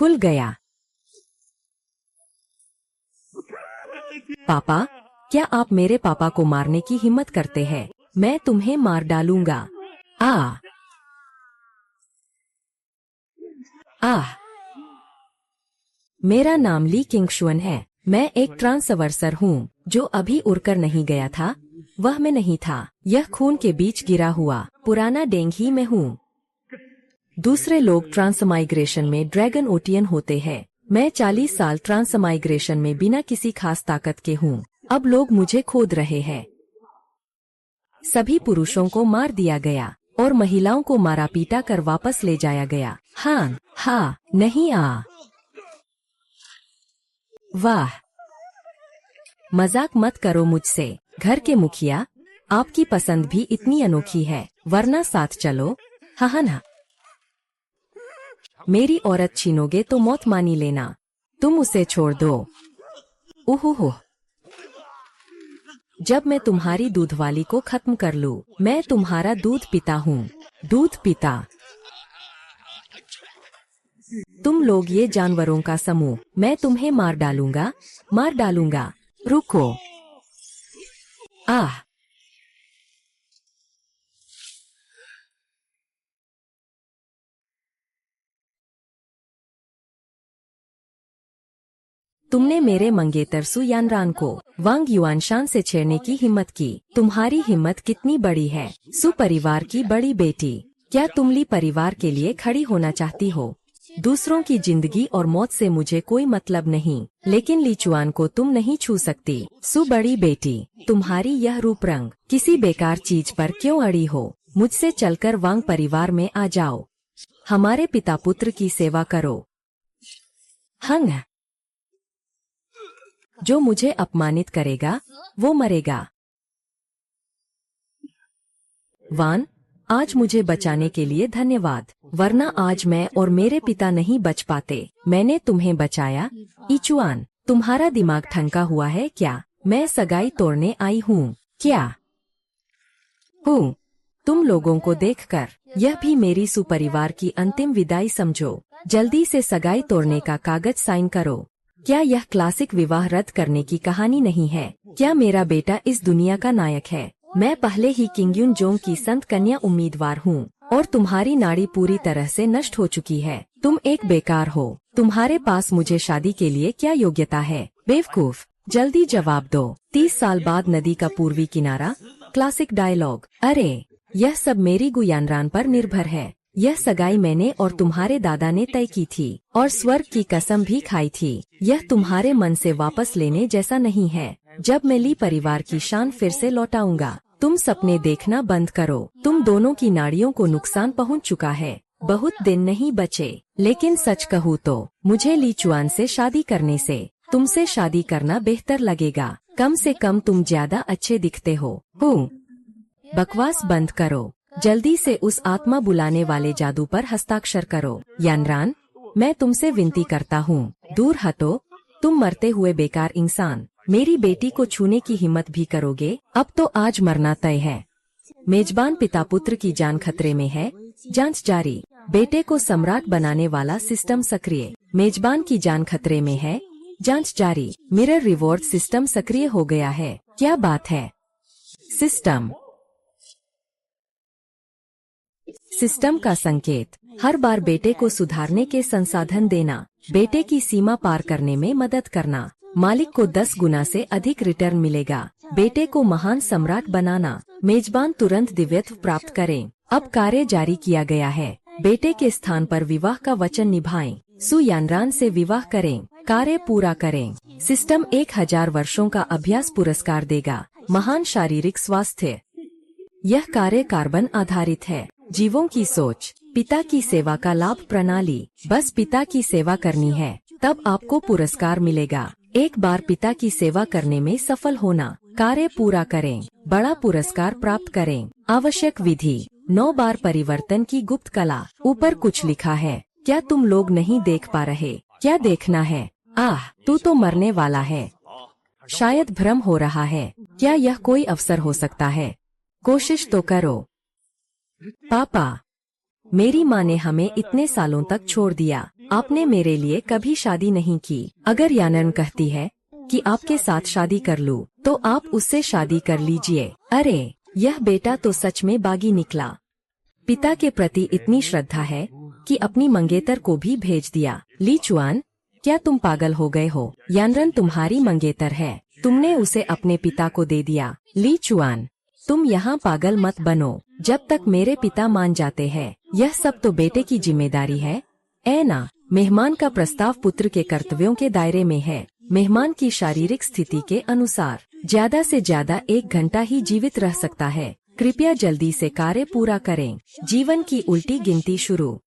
खुल गया। पापा, क्या आप मेरे पापा को मारने की हिम्मत करते हैं? मैं तुम्हें मार डालूंगा। आह! आह! मेरा नाम ली किंगशुअन है। मैं एक ट्रांसवर्सर हूँ जो अभी उड़कर नहीं गया था। वह मैं नहीं था। यह खून के बीच गिरा हुआ पुराना डेंग ही मैं हूँ। दूसरे लोग ट्रांसमाइग्रेशन में ड्रैगन ओटियन होते हैं। मैं 40 साल ट्रांसमाइग्रेशन में बिना किसी खास ताकत के हूँ। अब लोग मुझे खोद रहे हैं। सभी पुरुषों को मार दिया गया और महिलाओं को मारा पीटा कर वापस ले जाया गया। हाँ, नहीं वाह! मजाक मत करो मुझसे। घर के मुखिया, आपकी पसंद भी इतनी अनोखी है, वरना साथ चलो। हाँ ना। मेरी औरत छीनोगे तो मौत मानी लेना। तुम उसे छोड़ दो। ओहो, जब मैं तुम्हारी दूध वाली को खत्म कर लूं, मैं तुम्हारा दूध पीता हूँ। दूध पीता। तुम लोग ये जानवरों का समूह, मैं तुम्हें मार डालूंगा। रुको। आह! तुमने मेरे मंगेतर सु यानरान को वांग युआनशान से छेड़ने की हिम्मत की। तुम्हारी हिम्मत कितनी बड़ी है? सु परिवार की बड़ी बेटी, क्या तुम ली परिवार के लिए खड़ी होना चाहती हो? दूसरों की जिंदगी और मौत से मुझे कोई मतलब नहीं, लेकिन ली चुआन को तुम नहीं छू सकती। सु बड़ी बेटी, तुम्हारी यह रूप रंग किसी बेकार चीज पर क्यों अड़ी हो? मुझसे चलकर वांग परिवार में आ जाओ। हमारे पिता पुत्र की सेवा करो। हंग! जो मुझे अपमानित करेगा वो मरेगा। वान, आज मुझे बचाने के लिए धन्यवाद, वरना आज मैं और मेरे पिता नहीं बच पाते। मैंने तुम्हें बचाया। इचुआन, तुम्हारा दिमाग ठनका हुआ है क्या? मैं सगाई तोड़ने आई हूँ क्या? हूँ। तुम लोगों को देखकर यह भी मेरी सुपरिवार की अंतिम विदाई समझो। जल्दी से सगाई तोड़ने का कागज साइन करो। क्या यह क्लासिक विवाह रद्द करने की कहानी नहीं है? क्या मेरा बेटा इस दुनिया का नायक है? मैं पहले ही किंग युन जोंग की संत कन्या उम्मीदवार हूँ और तुम्हारी नाड़ी पूरी तरह से नष्ट हो चुकी है। तुम एक बेकार हो। तुम्हारे पास मुझे शादी के लिए क्या योग्यता है? बेवकूफ, जल्दी जवाब दो। 30 साल बाद नदी का पूर्वी किनारा। Classic dialogue. अरे, यह सब मेरी गुयानरान पर निर्भर है। यह सगाई मैंने और तुम्हारे दादा ने तय की थी और स्वर्ग की कसम भी खाई थी। यह तुम्हारे मन से वापस लेने जैसा नहीं है। जब मैं ली परिवार की शान फिर से लौटाऊंगा, तुम सपने देखना बंद करो। तुम दोनों की नाड़ियों को नुकसान पहुंच चुका है। बहुत दिन नहीं बचे, लेकिन सच कहूँ तो मुझे ली चुआन से शादी करने से तुमसे शादी करना बेहतर लगेगा। कम से कम तुम ज्यादा अच्छे दिखते हो। बकवास बंद करो। जल्दी से उस आत्मा बुलाने वाले जादू पर हस्ताक्षर करो। यानरान, मैं तुमसे विनती करता हूँ, दूर हटो। तुम मरते हुए बेकार इंसान। मेरी बेटी को छूने की हिम्मत भी करोगे? अब तो आज मरना तय है। मेजबान पिता पुत्र की जान खतरे में है। जांच जारी। बेटे को सम्राट बनाने वाला सिस्टम सक्रिय। मेजबान की जान खतरे में है। जांच जारी। मिरर रिवॉर्ड सिस्टम सक्रिय हो गया है। क्या बात है? सिस्टम का संकेत। हर बार बेटे को सुधारने के संसाधन देना, बेटे की सीमा पार करने में मदद करना। मालिक को 10 गुना से अधिक रिटर्न मिलेगा। बेटे को महान सम्राट बनाना। मेजबान तुरंत दिव्यत्व प्राप्त करें। अब कार्य जारी किया गया है। बेटे के स्थान पर विवाह का वचन निभाएं। सु यानरान से विवाह करें। कार्य पूरा करें। सिस्टम 1000 वर्षों का अभ्यास पुरस्कार देगा। महान शारीरिक स्वास्थ्य। यह कार्य कार्बन आधारित है। जीवों की सोच। पिता की सेवा का लाभ प्रणाली। बस पिता की सेवा करनी है, तब आपको पुरस्कार मिलेगा। एक बार पिता की सेवा करने में सफल होना, कार्य पूरा करें, बड़ा पुरस्कार प्राप्त करें। आवश्यक विधि। 9 बार परिवर्तन की गुप्त कला। ऊपर कुछ लिखा है, क्या तुम लोग नहीं देख पा रहे? क्या देखना है? आह, तू तो मरने वाला है। शायद भ्रम हो रहा है। क्या यह कोई अवसर हो सकता है? कोशिश तो करो। पापा, मेरी माँ ने हमें इतने सालों तक छोड़ दिया। आपने मेरे लिए कभी शादी नहीं की। अगर यानर्न कहती है कि आपके साथ शादी कर लूं, तो आप उससे शादी कर लीजिए। अरे, यह बेटा तो सच में बागी निकला। पिता के प्रति इतनी श्रद्धा है कि अपनी मंगेतर को भी भेज दिया। ली चुआन, क्या तुम पागल हो गए हो? यानरन तुम्हारी मंगेतर है, तुमने उसे अपने पिता को दे दिया। ली चुआन, तुम यहाँ पागल मत बनो। जब तक मेरे पिता मान जाते हैं, यह सब तो बेटे की जिम्मेदारी है। ना, मेहमान का प्रस्ताव पुत्र के कर्तव्यों के दायरे में है। मेहमान की शारीरिक स्थिति के अनुसार ज्यादा से ज्यादा 1 घंटा ही जीवित रह सकता है। कृपया जल्दी से कार्य पूरा करें। जीवन की उल्टी गिनती शुरू।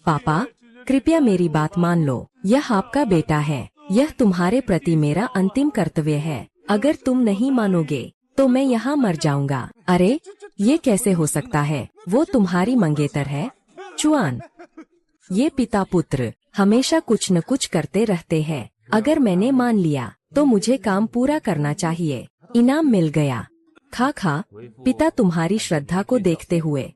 पापा, कृपया मेरी बात मान लो। यह आपका बेटा है। यह तुम्हारे प्रति मेरा अंतिम कर्तव्य है। अगर तुम नहीं मानोगे तो मैं यहाँ मर जाऊंगा। अरे, ये कैसे हो सकता है? वो तुम्हारी मंगेतर है। चुआन, ये पिता पुत्र हमेशा कुछ न कुछ करते रहते हैं। अगर मैंने मान लिया तो मुझे काम पूरा करना चाहिए। इनाम मिल गया। खा खा। पिता तुम्हारी श्रद्धा को देखते हुए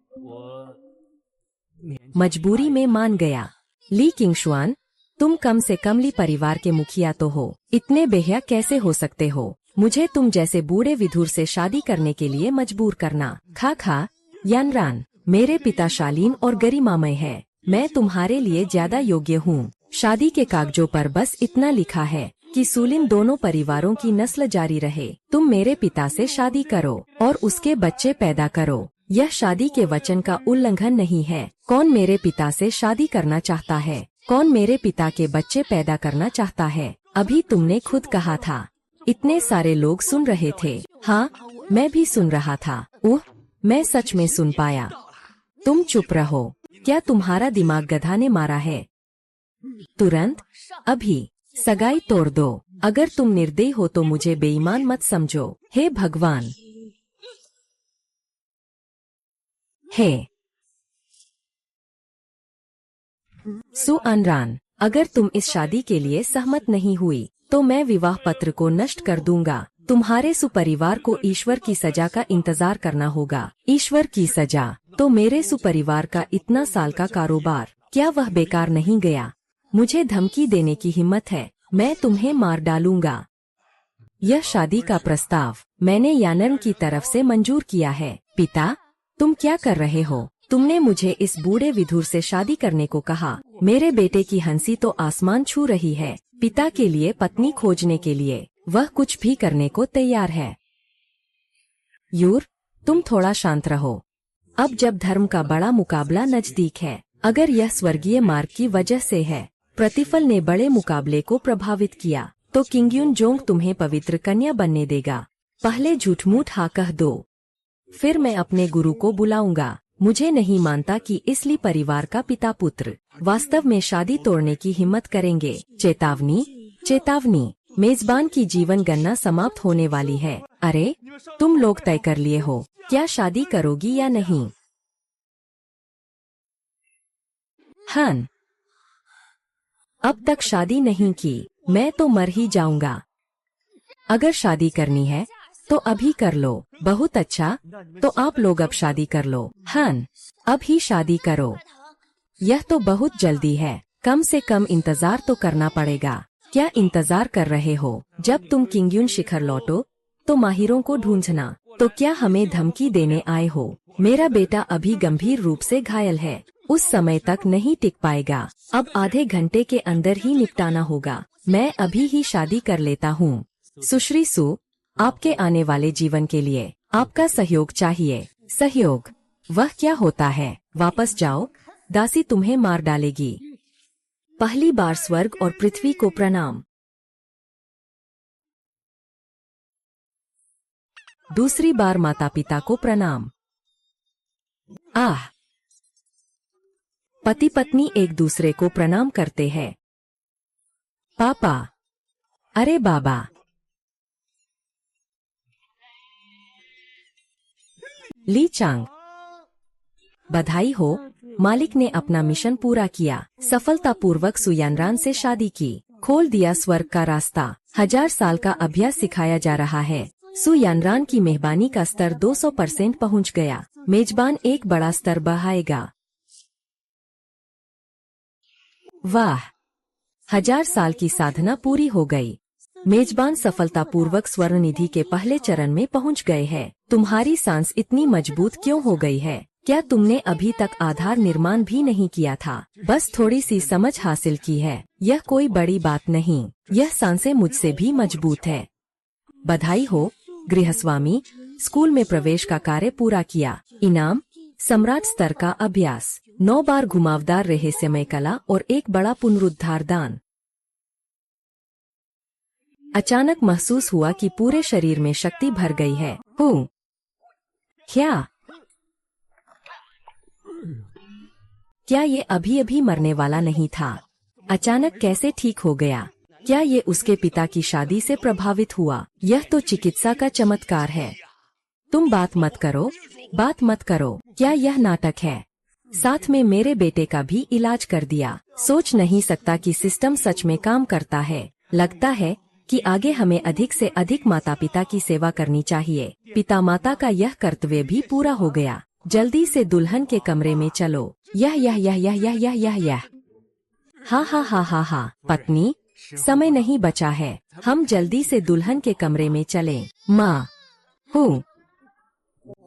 मजबूरी में मान गया। ली किंगशुआन, तुम कम से कम ली परिवार के मुखिया तो हो। इतने बेहया कैसे हो सकते हो? मुझे तुम जैसे बूढ़े विधुर से शादी करने के लिए मजबूर करना। खा खा। यानरान, मेरे पिता शालीन और गरिमामय है। मैं तुम्हारे लिए ज्यादा योग्य हूँ। शादी के कागजों पर बस इतना लिखा है कि सुलिन दोनों परिवारों की नस्ल जारी रहे। तुम मेरे पिता से शादी करो और उसके बच्चे पैदा करो। यह शादी के वचन का उल्लंघन नहीं है। कौन मेरे पिता से शादी करना चाहता है? कौन मेरे पिता के बच्चे पैदा करना चाहता है? अभी तुमने खुद कहा था। इतने सारे लोग सुन रहे थे। हाँ, मैं भी सुन रहा था। मैं सच में सुन पाया। तुम चुप रहो। क्या तुम्हारा दिमाग गधा ने मारा है? तुरंत, अभी सगाई तोड़ दो। अगर तुम निर्दयी हो तो मुझे बेईमान मत समझो। हे भगवान। हे सुअनरान, अगर तुम इस शादी के लिए सहमत नहीं हुई तो मैं विवाह पत्र को नष्ट कर दूंगा। तुम्हारे सुपरिवार को ईश्वर की सजा का इंतजार करना होगा। ईश्वर की सजा? तो मेरे सुपरिवार का इतना साल का कारोबार, क्या वह बेकार नहीं गया? मुझे धमकी देने की हिम्मत है? मैं तुम्हें मार डालूंगा। यह शादी का प्रस्ताव मैंने यानर्न की तरफ से मंजूर किया है। पिता, तुम क्या कर रहे हो? तुमने मुझे इस बूढ़े विधुर से शादी करने को कहा। मेरे बेटे की हंसी तो आसमान छू रही है। पिता के लिए पत्नी खोजने के लिए वह कुछ भी करने को तैयार है। यूर, तुम थोड़ा शांत रहो। अब जब धर्म का बड़ा मुकाबला नजदीक है, अगर यह स्वर्गीय मार्ग की वजह से है, प्रतिफल ने बड़े मुकाबले को प्रभावित किया, तो किंगयुन जोंग तुम्हें पवित्र कन्या बनने देगा। पहले झूठ-मूठ हाँ कह दो, फिर मैं अपने गुरु को बुलाऊंगा। मुझे नहीं मानता कि इसलिए परिवार का पिता पुत्र वास्तव में शादी तोड़ने की हिम्मत करेंगे। चेतावनी, चेतावनी, मेजबान की जीवन गणना समाप्त होने वाली है। अरे, तुम लोग तय कर लिए हो क्या शादी करोगी या नहीं? हन, अब तक शादी नहीं की, मैं तो मर ही जाऊंगा। अगर शादी करनी है तो अभी कर लो। बहुत अच्छा, तो आप लोग अब शादी कर लो। हन, अब ही शादी करो। यह तो बहुत जल्दी है, कम से कम इंतजार तो करना पड़ेगा। क्या इंतजार कर रहे हो? जब तुम किंगयुन शिखर लौटो तो माहिरों को ढूंढना। तो क्या हमें धमकी देने आए हो? मेरा बेटा अभी गंभीर रूप से घायल है, उस समय तक नहीं टिक पाएगा। अब आधे घंटे के अंदर ही निपटाना होगा। मैं अभी ही शादी कर लेता हूँ। सुश्री सु, आपके आने वाले जीवन के लिए आपका सहयोग चाहिए। सहयोग? वह क्या होता है? वापस जाओ, दासी तुम्हें मार डालेगी। पहली बार स्वर्ग और पृथ्वी को प्रणाम। दूसरी बार माता पिता को प्रणाम। आह! पति पत्नी एक दूसरे को प्रणाम करते हैं। पापा, अरे बाबा। ली चांग, बधाई हो, मालिक ने अपना मिशन पूरा किया। सफलतापूर्वक सुयानरान से शादी की, खोल दिया स्वर्ग का रास्ता। 1000 साल का अभ्यास सिखाया जा रहा है। सुयानरान की मेहबानी का स्तर 200% पहुंच गया। मेजबान एक बड़ा स्तर बढ़ाएगा। वाह, 1000 साल की साधना पूरी हो गई। मेजबान सफलतापूर्वक स्वर्ण निधि के पहले चरण में पहुंच गए हैं। तुम्हारी सांस इतनी मजबूत क्यों हो गई है? क्या तुमने अभी तक आधार निर्माण भी नहीं किया था? बस थोड़ी सी समझ हासिल की है, यह कोई बड़ी बात नहीं। यह सांसें मुझसे भी मजबूत है। बधाई हो गृहस्वामी, स्कूल में प्रवेश का कार्य पूरा किया। इनाम, सम्राट स्तर का अभ्यास, 9 बार घुमावदार रहस्यमय कला और एक बड़ा पुनरुद्धार दान। अचानक महसूस हुआ कि पूरे शरीर में शक्ति भर गई है। क्या ये अभी अभी मरने वाला नहीं था? अचानक कैसे ठीक हो गया? क्या ये उसके पिता की शादी से प्रभावित हुआ? यह तो चिकित्सा का चमत्कार है। तुम बात मत करो, बात मत करो। क्या यह नाटक है? साथ में मेरे बेटे का भी इलाज कर दिया। सोच नहीं सकता कि सिस्टम सच में काम करता है। लगता है कि आगे हमें अधिक से अधिक माता पिता की सेवा करनी चाहिए। पिता माता का यह कर्तव्य भी पूरा हो गया। जल्दी से दुल्हन के कमरे में चलो। यह हा। पत्नी, समय नहीं बचा है। हम जल्दी से दुल्हन के कमरे में चलें। माँ हूँ,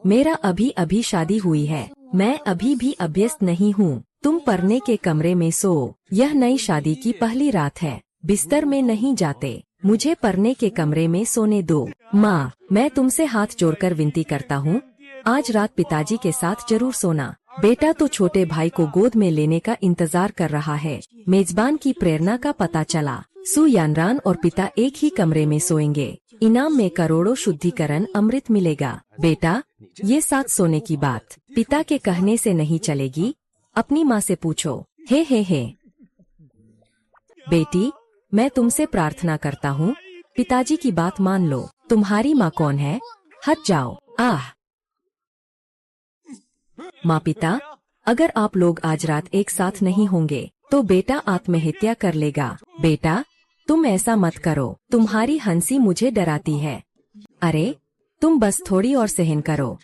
मेरा अभी अभी शादी हुई है। मैं अभी भी अभ्यस्त नहीं हूँ। तुम पढ़ने के कमरे में सो। यह नई शादी की पहली रात है। बिस्तर में नहीं जाते। मुझे पढ़ने के कमरे में सोने दो। माँ, मैं तुमसे हाथ जोड़कर विनती करता हूँ, आज रात पिताजी के साथ जरूर सोना। बेटा तो छोटे भाई को गोद में लेने का इंतजार कर रहा है। मेजबान की प्रेरणा का पता चला। सु यानरान और पिता एक ही कमरे में सोएंगे। इनाम में करोड़ों शुद्धिकरण अमृत मिलेगा। बेटा, ये साथ सोने की बात पिता के कहने से नहीं चलेगी। अपनी माँ से पूछो। हे। बेटी, मैं तुमसे प्रार्थना करता हूँ, पिताजी की बात मान लो। तुम्हारी माँ कौन है? हट जाओ। माँ पिता, अगर आप लोग आज रात एक साथ नहीं होंगे तो बेटा आत्महत्या कर लेगा। बेटा, तुम ऐसा मत करो। तुम्हारी हंसी मुझे डराती है। अरे, तुम बस थोड़ी और सहन करो।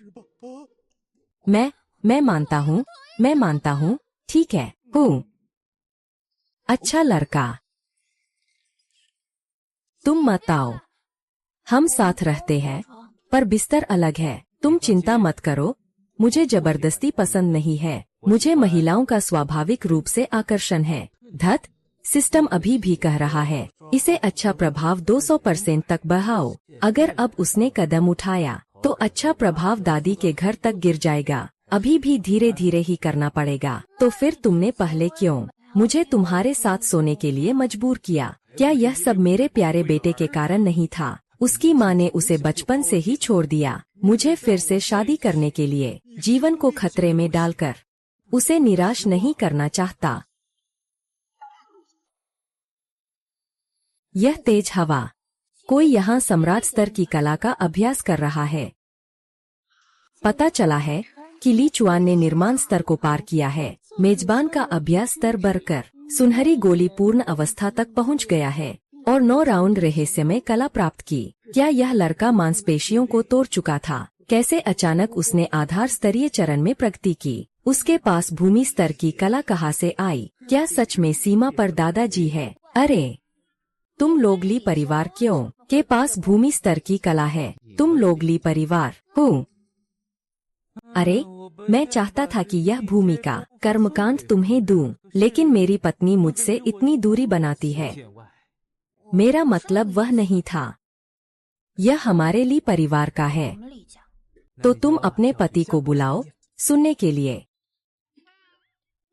मैं मानता हूँ। ठीक है। अच्छा लड़का, तुम मत आओ। हम साथ रहते हैं, पर बिस्तर अलग है। तुम चिंता मत करो। मुझे जबरदस्ती पसंद नहीं है। मुझे महिलाओं का स्वाभाविक रूप से आकर्षण है। धत, सिस्टम अभी भी कह रहा है, इसे अच्छा प्रभाव 200% तक बढ़ाओ। अगर अब उसने कदम उठाया तो अच्छा प्रभाव दादी के घर तक गिर जाएगा। अभी भी धीरे धीरे ही करना पड़ेगा। तो फिर तुमने पहले क्यों मुझे तुम्हारे साथ सोने के लिए मजबूर किया? क्या यह सब मेरे प्यारे बेटे के कारण नहीं था? उसकी माँ ने उसे बचपन से ही छोड़ दिया, मुझे फिर से शादी करने के लिए। जीवन को खतरे में डालकर उसे निराश नहीं करना चाहता। यह तेज हवा, कोई यहाँ सम्राट स्तर की कला का अभ्यास कर रहा है। पता चला है कि ली चुआन ने निर्माण स्तर को पार किया है। मेजबान का अभ्यास स्तर बढ़कर सुनहरी गोली पूर्ण अवस्था तक पहुंच गया है और 9 राउंड रहस्यमय कला प्राप्त की। क्या यह लड़का मांसपेशियों को तोड़ चुका था? कैसे अचानक उसने आधार स्तरीय चरण में प्रगति की? उसके पास भूमि स्तर की कला कहाँ से आई? क्या सच में सीमा पर दादाजी है? अरे, तुम लोगली परिवार क्यों के पास भूमि स्तर की कला है? तुम लोगली परिवार हो? अरे, मैं चाहता था कि यह भूमि का कर्मकांड तुम्हें दूं, लेकिन मेरी पत्नी मुझसे इतनी दूरी बनाती है। मेरा मतलब वह नहीं था। यह हमारे लिए परिवार का है। तो तुम अपने पति को बुलाओ सुनने के लिए।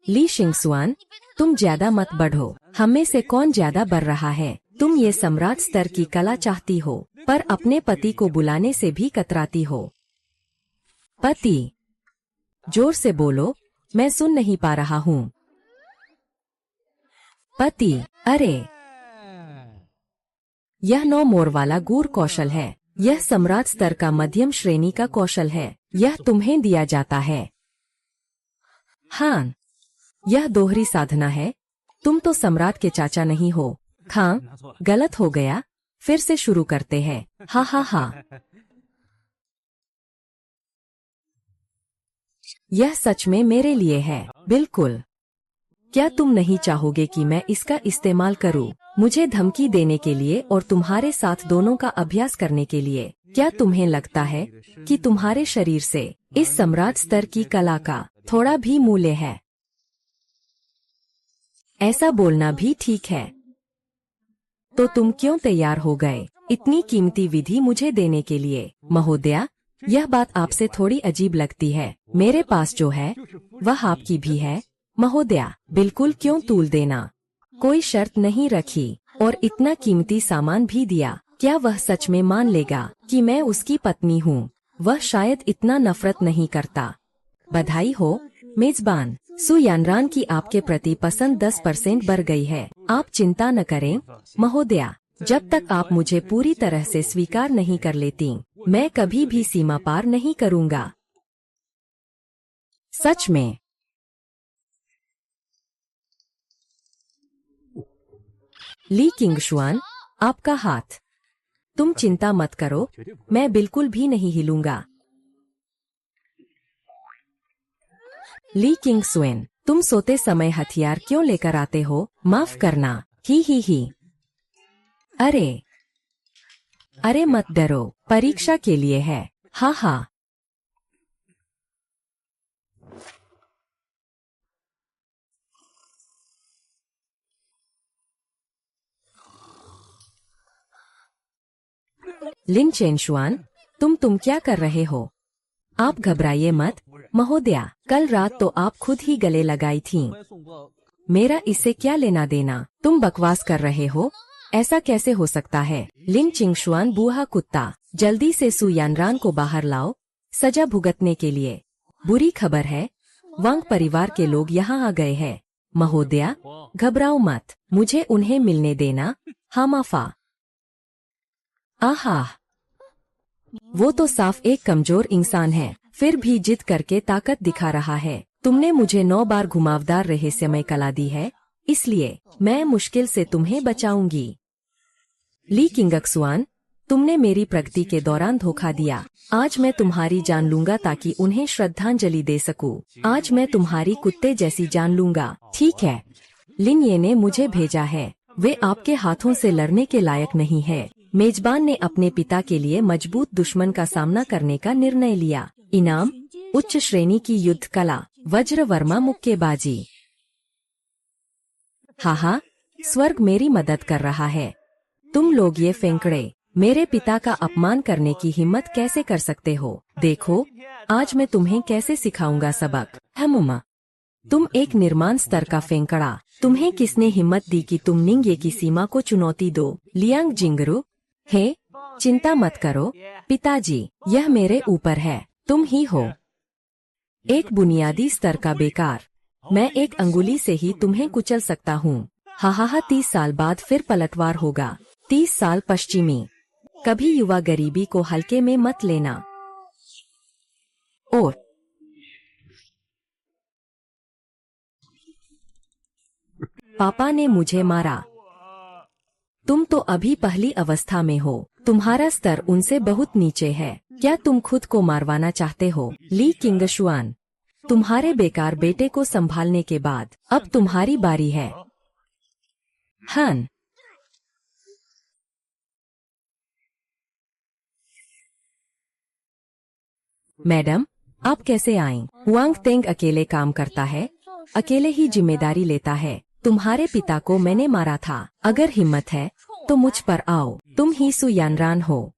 ली शिंगसुआन, तुम ज्यादा मत बढ़ो। हमें से कौन ज्यादा बढ़ रहा है? तुम ये सम्राट स्तर की कला चाहती हो, पर अपने पति को बुलाने से भी कतराती हो। पति, जोर से बोलो, मैं सुन नहीं पा रहा हूँ। पति, अरे, यह 9 मोर वाला गूढ़ कौशल है। यह सम्राट स्तर का मध्यम श्रेणी का कौशल है। यह तुम्हें दिया जाता है। हाँ, यह दोहरी साधना है। तुम तो सम्राट के चाचा नहीं हो। हाँ, गलत हो गया। फिर से शुरू करते हैं। हा। यह सच में मेरे लिए है। बिल्कुल। क्या तुम नहीं चाहोगे कि मैं इसका इस्तेमाल करूं? मुझे धमकी देने के लिए और तुम्हारे साथ दोनों का अभ्यास करने के लिए? क्या तुम्हें लगता है कि तुम्हारे शरीर से इस सम्राट स्तर की कला का थोड़ा भी मूल्य है? ऐसा बोलना भी ठीक है। तो तुम क्यों तैयार हो गए इतनी कीमती विधि मुझे देने के लिए? महोदया, यह बात आपसे थोड़ी अजीब लगती है। मेरे पास जो है वह आपकी भी है। महोदया, बिल्कुल क्यों तूल देना? कोई शर्त नहीं रखी और इतना कीमती सामान भी दिया। क्या वह सच में मान लेगा कि मैं उसकी पत्नी हूँ? वह शायद इतना नफरत नहीं करता। बधाई हो मेजबान, सु यानरान की आपके प्रति पसंद 10% बढ़ गई है। आप चिंता न करें महोदया, जब तक आप मुझे पूरी तरह से स्वीकार नहीं कर लेती, मैं कभी भी सीमा पार नहीं करूँगा। सच में? ली किंगशुआन, आपका हाथ। तुम चिंता मत करो, मैं बिल्कुल भी नहीं हिलूंगा। ली किंगसुएन, तुम सोते समय हथियार क्यों लेकर आते हो? माफ करना। ही। अरे मत डरो, परीक्षा के लिए है। हा। लिन चेनशुआन, तुम क्या कर रहे हो? आप घबराइए मत महोदया, कल रात तो आप खुद ही गले लगाई थीं। मेरा इससे क्या लेना देना? तुम बकवास कर रहे हो, ऐसा कैसे हो सकता है? लिन चिंगशुआन बूढ़ा कुत्ता, जल्दी से सु यानरान को बाहर लाओ सजा भुगतने के लिए। बुरी खबर है, वांग परिवार के लोग यहाँ आ गए हैं। महोदया, घबराओ मत, मुझे उन्हें मिलने देना। हामाफा। आहा, वो तो साफ एक कमजोर इंसान है, फिर भी जिद करके ताकत दिखा रहा है। तुमने मुझे 9 बार घुमावदार रहस्यमय कला दी है, इसलिए मैं मुश्किल से तुम्हें बचाऊंगी। ली किंगक्सुआन, तुमने मेरी प्रगति के दौरान धोखा दिया। आज मैं तुम्हारी जान लूंगा ताकि उन्हें श्रद्धांजलि दे सकूं। आज मैं तुम्हारी कुत्ते जैसी जान लूंगा। ठीक है, लिन ये ने मुझे भेजा है। वे आपके हाथों से लड़ने के लायक नहीं है। मेजबान ने अपने पिता के लिए मजबूत दुश्मन का सामना करने का निर्णय लिया। इनाम, उच्च श्रेणी की युद्ध कला, वज्र वर्मा मुक्केबाजी। हा, स्वर्ग मेरी मदद कर रहा है। तुम लोग ये फेंकड़े मेरे पिता का अपमान करने की हिम्मत कैसे कर सकते हो? देखो, आज मैं तुम्हें कैसे सिखाऊंगा सबक। हमुमा, तुम एक निर्माण स्तर का फेंकड़ा। तुम्हें किसने हिम्मत दी कि तुम निंगे की सीमा को चुनौती दो? लियांग जिंगरू, हे, चिंता मत करो पिताजी, यह मेरे ऊपर है। तुम ही हो एक बुनियादी स्तर का बेकार। मैं एक अंगुली से ही तुम्हें कुचल सकता हूँ। हा 30 साल बाद फिर पलटवार होगा। 30 साल पश्चिमी। कभी युवा गरीबी को हल्के में मत लेना। और पापा ने मुझे मारा। तुम तो अभी पहली अवस्था में हो। तुम्हारा स्तर उनसे बहुत नीचे है। क्या तुम खुद को मारवाना चाहते हो? ली किंगशुआन, तुम्हारे बेकार बेटे को संभालने के बाद अब तुम्हारी बारी है। हन, मैडम, आप कैसे आईं? हुआंग तेंग अकेले काम करता है, अकेले ही जिम्मेदारी लेता है। तुम्हारे पिता को मैंने मारा था। अगर हिम्मत है तो मुझ पर आओ। तुम ही सु यानरान हो।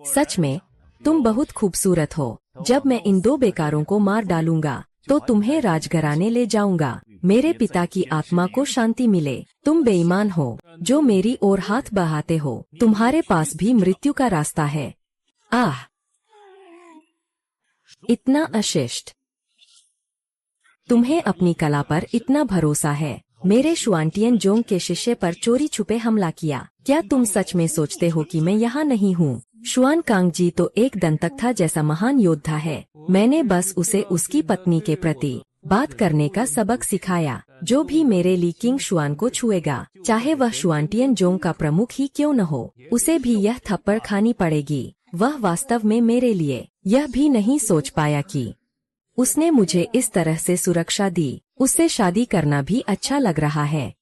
सच में तुम बहुत खूबसूरत हो। जब मैं इन 2 बेकारों को मार डालूंगा तो तुम्हें राजघराने ले जाऊंगा। मेरे पिता की आत्मा को शांति मिले। तुम बेईमान हो जो मेरी ओर हाथ बढ़ाते हो। तुम्हारे पास भी मृत्यु का रास्ता है। आह, इतना अशिष्ट। तुम्हें अपनी कला पर इतना भरोसा है। मेरे शुआंटियन जोंग के शिष्य पर चोरी छुपे हमला किया। क्या तुम सच में सोचते हो कि मैं यहाँ नहीं हूँ? शुआन कांगजी तो एक दंतकथा जैसा महान योद्धा है। मैंने बस उसे उसकी पत्नी के प्रति बात करने का सबक सिखाया। जो भी मेरे ली किंगशुआन को छुएगा, चाहे वह शुआंटियन जोंग का प्रमुख ही क्यों न हो, उसे भी यह थप्पड़ खानी पड़ेगी। वह वास्तव में मेरे लिए यह भी नहीं सोच पाया कि उसने मुझे इस तरह से सुरक्षा दी। उससे शादी करना भी अच्छा लग रहा है।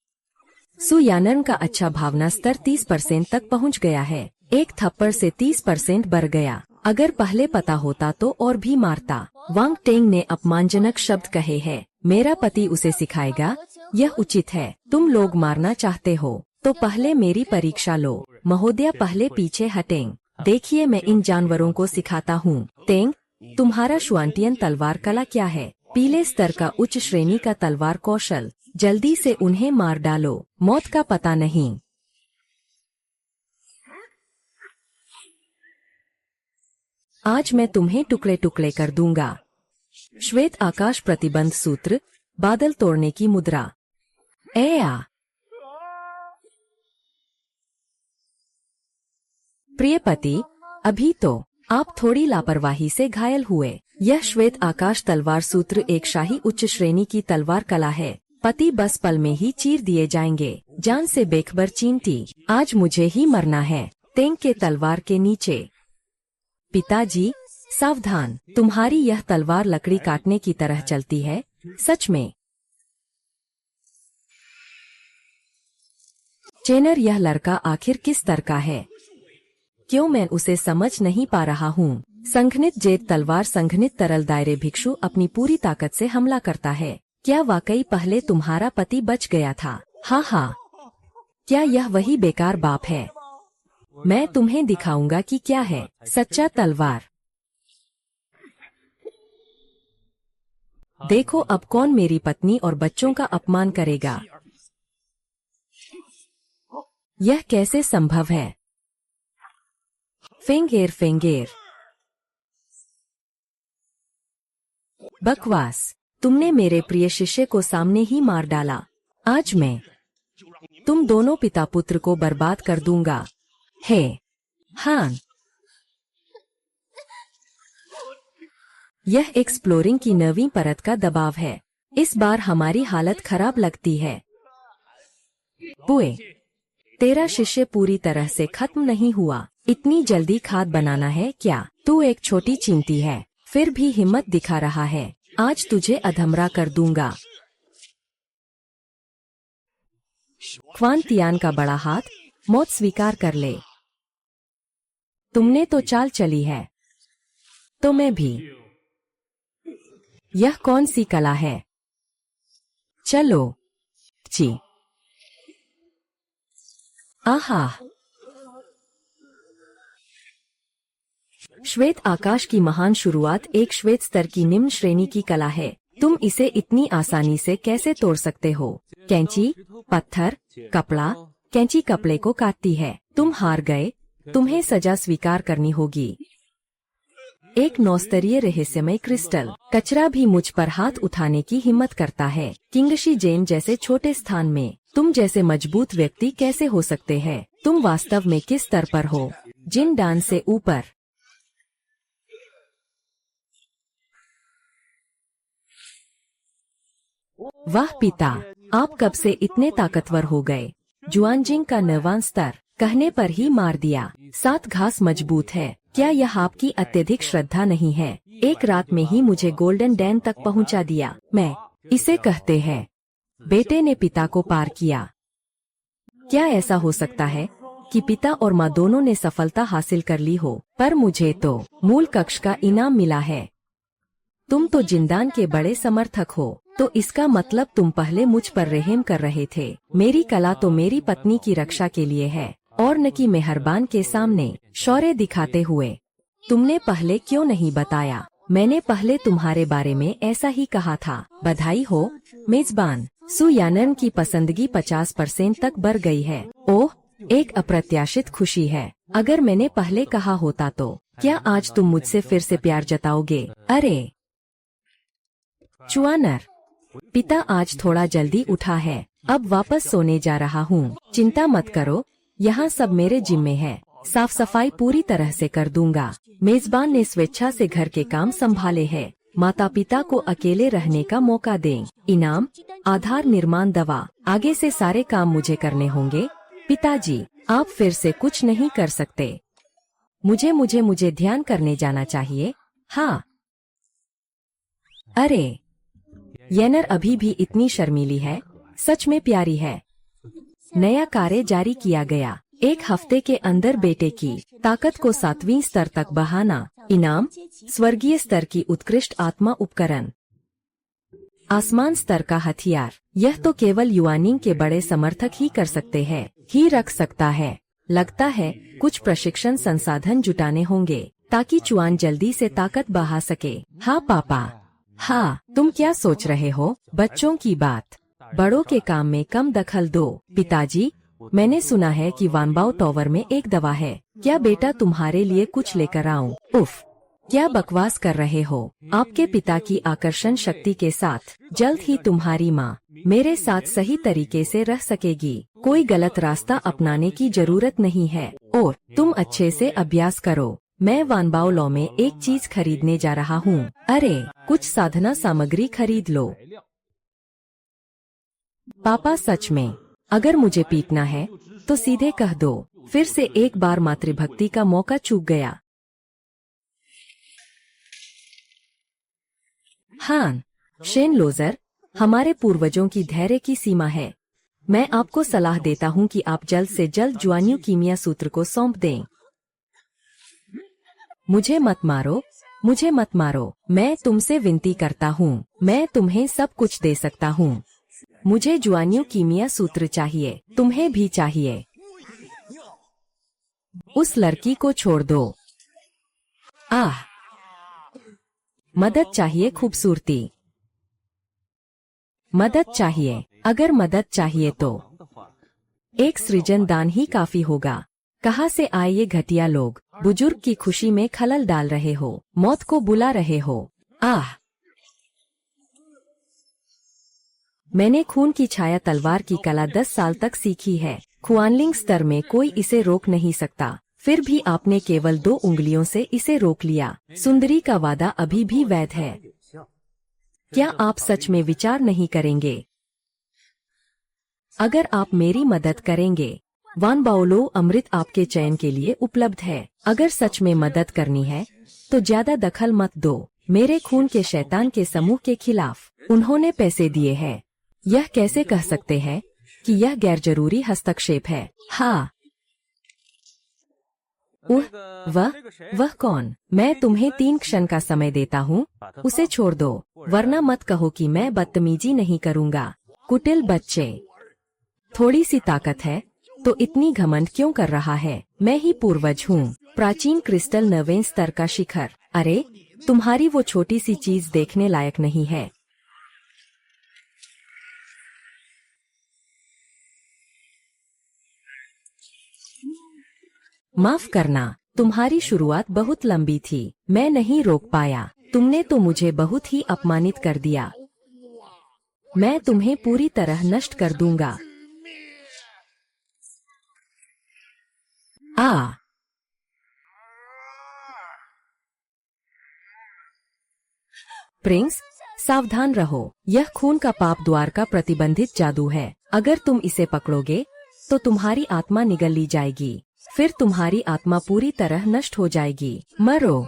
सु यानन का अच्छा भावना स्तर 30% तक पहुंच गया है। एक थप्पड़ से 30% बढ़ गया। अगर पहले पता होता तो और भी मारता। वांग टेंग ने अपमानजनक शब्द कहे हैं। मेरा पति उसे सिखाएगा, यह उचित है। तुम लोग मारना चाहते हो तो पहले मेरी परीक्षा लो। महोदया पहले पीछे हटें। देखिए मैं इन जानवरों को सिखाता हूँ। टेंग, तुम्हारा शुआंटियन तलवार कला क्या है? पीले स्तर का उच्च श्रेणी का तलवार कौशल। जल्दी से उन्हें मार डालो, मौत का पता नहीं। आज मैं तुम्हें टुकड़े टुकड़े कर दूंगा। श्वेत आकाश प्रतिबंध सूत्र, बादल तोड़ने की मुद्रा। प्रिय पति, अभी तो आप थोड़ी लापरवाही से घायल हुए। यह श्वेत आकाश तलवार सूत्र एक शाही उच्च श्रेणी की तलवार कला है। पति बस पल में ही चीर दिए जाएंगे। जान से बेखबर चींटी, आज मुझे ही मरना है। तेंग के तलवार के नीचे। पिताजी, सावधान, तुम्हारी यह तलवार लकड़ी काटने की तरह चलती है। सच में। चेनर, यह लड़का आखिर किस स्तर का है? क्यों मैं उसे समझ नहीं पा रहा हूँ? संघनित जेट तलवार संघनित तरल दायरे भिक्षु अपनी पूरी ताकत से हमला करता है। क्या वाकई पहले तुम्हारा पति बच गया था? हाँ हाँ। क्या यह वही बेकार बाप है? मैं तुम्हें दिखाऊंगा कि क्या है सच्चा तलवार। देखो अब कौन मेरी पत्नी और बच्चों का अपमान करेगा। यह कैसे संभव है? फेंगेर फेंगेर। बकवास, तुमने मेरे प्रिय शिष्य को सामने ही मार डाला। आज मैं तुम दोनों पिता पुत्र को बर्बाद कर दूंगा। हे हान, यह एक्सप्लोरिंग की 9वीं परत का दबाव है। इस बार हमारी हालत खराब लगती है। बुए, तेरा शिष्य पूरी तरह से खत्म नहीं हुआ। इतनी जल्दी खाद बनाना है क्या? तू एक छोटी चींटी है, फिर भी हिम्मत दिखा रहा है। आज तुझे अधमरा कर दूंगा। ख्वान तियान का बड़ा हाथ, मौत स्वीकार कर ले। तुमने तो चाल चली है, तो मैं भी। यह कौन सी कला है? चलो जी। आहा, श्वेत आकाश की महान शुरुआत एक श्वेत स्तर की निम्न श्रेणी की कला है। तुम इसे इतनी आसानी से कैसे तोड़ सकते हो? कैंची, पत्थर, कपड़ा। कैंची कपड़े को काटती है। तुम हार गए, तुम्हें सजा स्वीकार करनी होगी। एक 9 स्तरीय रहस्यमय क्रिस्टल। कचरा भी मुझ पर हाथ उठाने की हिम्मत करता है। किंगशी जेन जैसे छोटे स्थान में तुम जैसे मजबूत व्यक्ति कैसे हो सकते हैं? तुम वास्तव में किस स्तर पर हो? जिन डान से ऊपर। वाह पिता, आप कब से इतने ताकतवर हो गए? जुआनजिंग का 9वां स्तर। कहने पर ही मार दिया। 7 घास मजबूत है। क्या यह आपकी अत्यधिक श्रद्धा नहीं है? एक रात में ही मुझे गोल्डन डैन तक पहुंचा दिया। मैं इसे कहते हैं बेटे ने पिता को पार किया। क्या ऐसा हो सकता है कि पिता और माँ दोनों ने सफलता हासिल कर ली हो, पर मुझे तो मूल कक्ष का इनाम मिला है। तुम तो जिंदान के बड़े समर्थक हो, तो इसका मतलब तुम पहले मुझ पर रहम कर रहे थे। मेरी कला तो मेरी पत्नी की रक्षा के लिए है, और न कि मेहरबान के सामने शौर्य दिखाते हुए। तुमने पहले क्यों नहीं बताया? मैंने पहले तुम्हारे बारे में ऐसा ही कहा था। बधाई हो मेजबान। सु यानन की पसंदगी 50% तक बढ़ गई है। ओह, एक अप्रत्याशित खुशी है। अगर मैंने पहले कहा होता तो क्या आज तुम मुझसे फिर से प्यार जताओगे? अरे चुआनर, पिता आज थोड़ा जल्दी उठा है। अब वापस सोने जा रहा हूँ। चिंता मत करो, यहाँ सब मेरे जिम्मे है। साफ सफाई पूरी तरह से कर दूंगा। मेजबान ने स्वेच्छा से घर के काम संभाले हैं। माता पिता को अकेले रहने का मौका दें। इनाम, आधार निर्माण दवा। आगे से सारे काम मुझे करने होंगे। पिताजी, आप फिर से कुछ नहीं कर सकते। मुझे ध्यान करने जाना चाहिए। हाँ। अरे येनर अभी भी इतनी शर्मीली है, सच में प्यारी है। नया कार्य जारी किया गया। 1 हफ्ते के अंदर बेटे की ताकत को 7वीं स्तर तक बढ़ाना। इनाम, स्वर्गीय स्तर की उत्कृष्ट आत्मा उपकरण, आसमान स्तर का हथियार। यह तो केवल युआनिंग के बड़े समर्थक ही कर सकते हैं, ही रख सकता है। लगता है कुछ प्रशिक्षण संसाधन जुटाने होंगे ताकि चुआन जल्दी से ताकत बढ़ा सके। हाँ पापा। हाँ, तुम क्या सोच रहे हो? बच्चों की बात, बड़ों के काम में कम दखल दो। पिताजी, मैंने सुना है कि वानबाओ टावर में एक दवा है, क्या बेटा तुम्हारे लिए कुछ लेकर आऊं? उफ, क्या बकवास कर रहे हो? आपके पिता की आकर्षण शक्ति के साथ जल्द ही तुम्हारी माँ मेरे साथ सही तरीके से रह सकेगी। कोई गलत रास्ता अपनाने की जरूरत नहीं है और तुम अच्छे से अभ्यास करो। मैं वानबाओ लॉ में एक चीज खरीदने जा रहा हूँ। अरे, कुछ साधना सामग्री खरीद लो। पापा सच में, अगर मुझे पीटना है तो सीधे कह दो। फिर से एक बार मातृभक्ति का मौका चूक गया। हाँ, शेन लोजर, हमारे पूर्वजों की धैर्य की सीमा है। मैं आपको सलाह देता हूँ कि आप जल्द से जल्द जुआन्यू कीमिया सूत्र को सौंप दें। मुझे मत मारो, मुझे मत मारो। मैं तुमसे विनती करता हूँ, मैं तुम्हें सब कुछ दे सकता हूँ। मुझे जुआन्यू कीमिया सूत्र चाहिए, तुम्हें भी चाहिए। उस लड़की को छोड़ दो। आह, मदद चाहिए खूबसूरती, मदद चाहिए। अगर मदद चाहिए तो एक सृजन दान ही काफी होगा। कहाँ से आए ये घटिया लोग? बुजुर्ग की खुशी में खलल डाल रहे हो, मौत को बुला रहे हो। आह, मैंने खून की छाया तलवार की कला 10 साल तक सीखी है। खुआनलिंग स्तर में कोई इसे रोक नहीं सकता। फिर भी आपने केवल 2 उंगलियों से इसे रोक लिया। सुंदरी का वादा अभी भी वैध है। क्या आप सच में विचार नहीं करेंगे? अगर आप मेरी मदद करेंगे, वानबाओ लॉ अमृत आपके चयन के लिए उपलब्ध है। अगर सच में मदद करनी है तो ज्यादा दखल मत दो। मेरे खून के शैतान के समूह के खिलाफ उन्होंने पैसे दिए हैं। यह कैसे कह सकते हैं कि यह गैर जरूरी हस्तक्षेप है? हाँ, वह कौन? मैं तुम्हें 3 क्षण का समय देता हूँ, उसे छोड़ दो, वरना मत कहो कि मैं बदतमीजी नहीं करूँगा। कुटिल बच्चे, थोड़ी सी ताकत है तो इतनी घमंड क्यों कर रहा है? मैं ही पूर्वज हूँ, प्राचीन क्रिस्टल 9वें स्तर का शिखर। अरे, तुम्हारी वो छोटी सी चीज देखने लायक नहीं है। माफ करना, तुम्हारी शुरुआत बहुत लंबी थी, मैं नहीं रोक पाया। तुमने तो मुझे बहुत ही अपमानित कर दिया। मैं तुम्हें पूरी तरह नष्ट कर दूंगा। प्रिंस, सावधान रहो। यह खून का पाप द्वार का प्रतिबंधित जादू है। अगर तुम इसे पकड़ोगे तो तुम्हारी आत्मा निगल ली जाएगी। फिर तुम्हारी आत्मा पूरी तरह नष्ट हो जाएगी। मरो।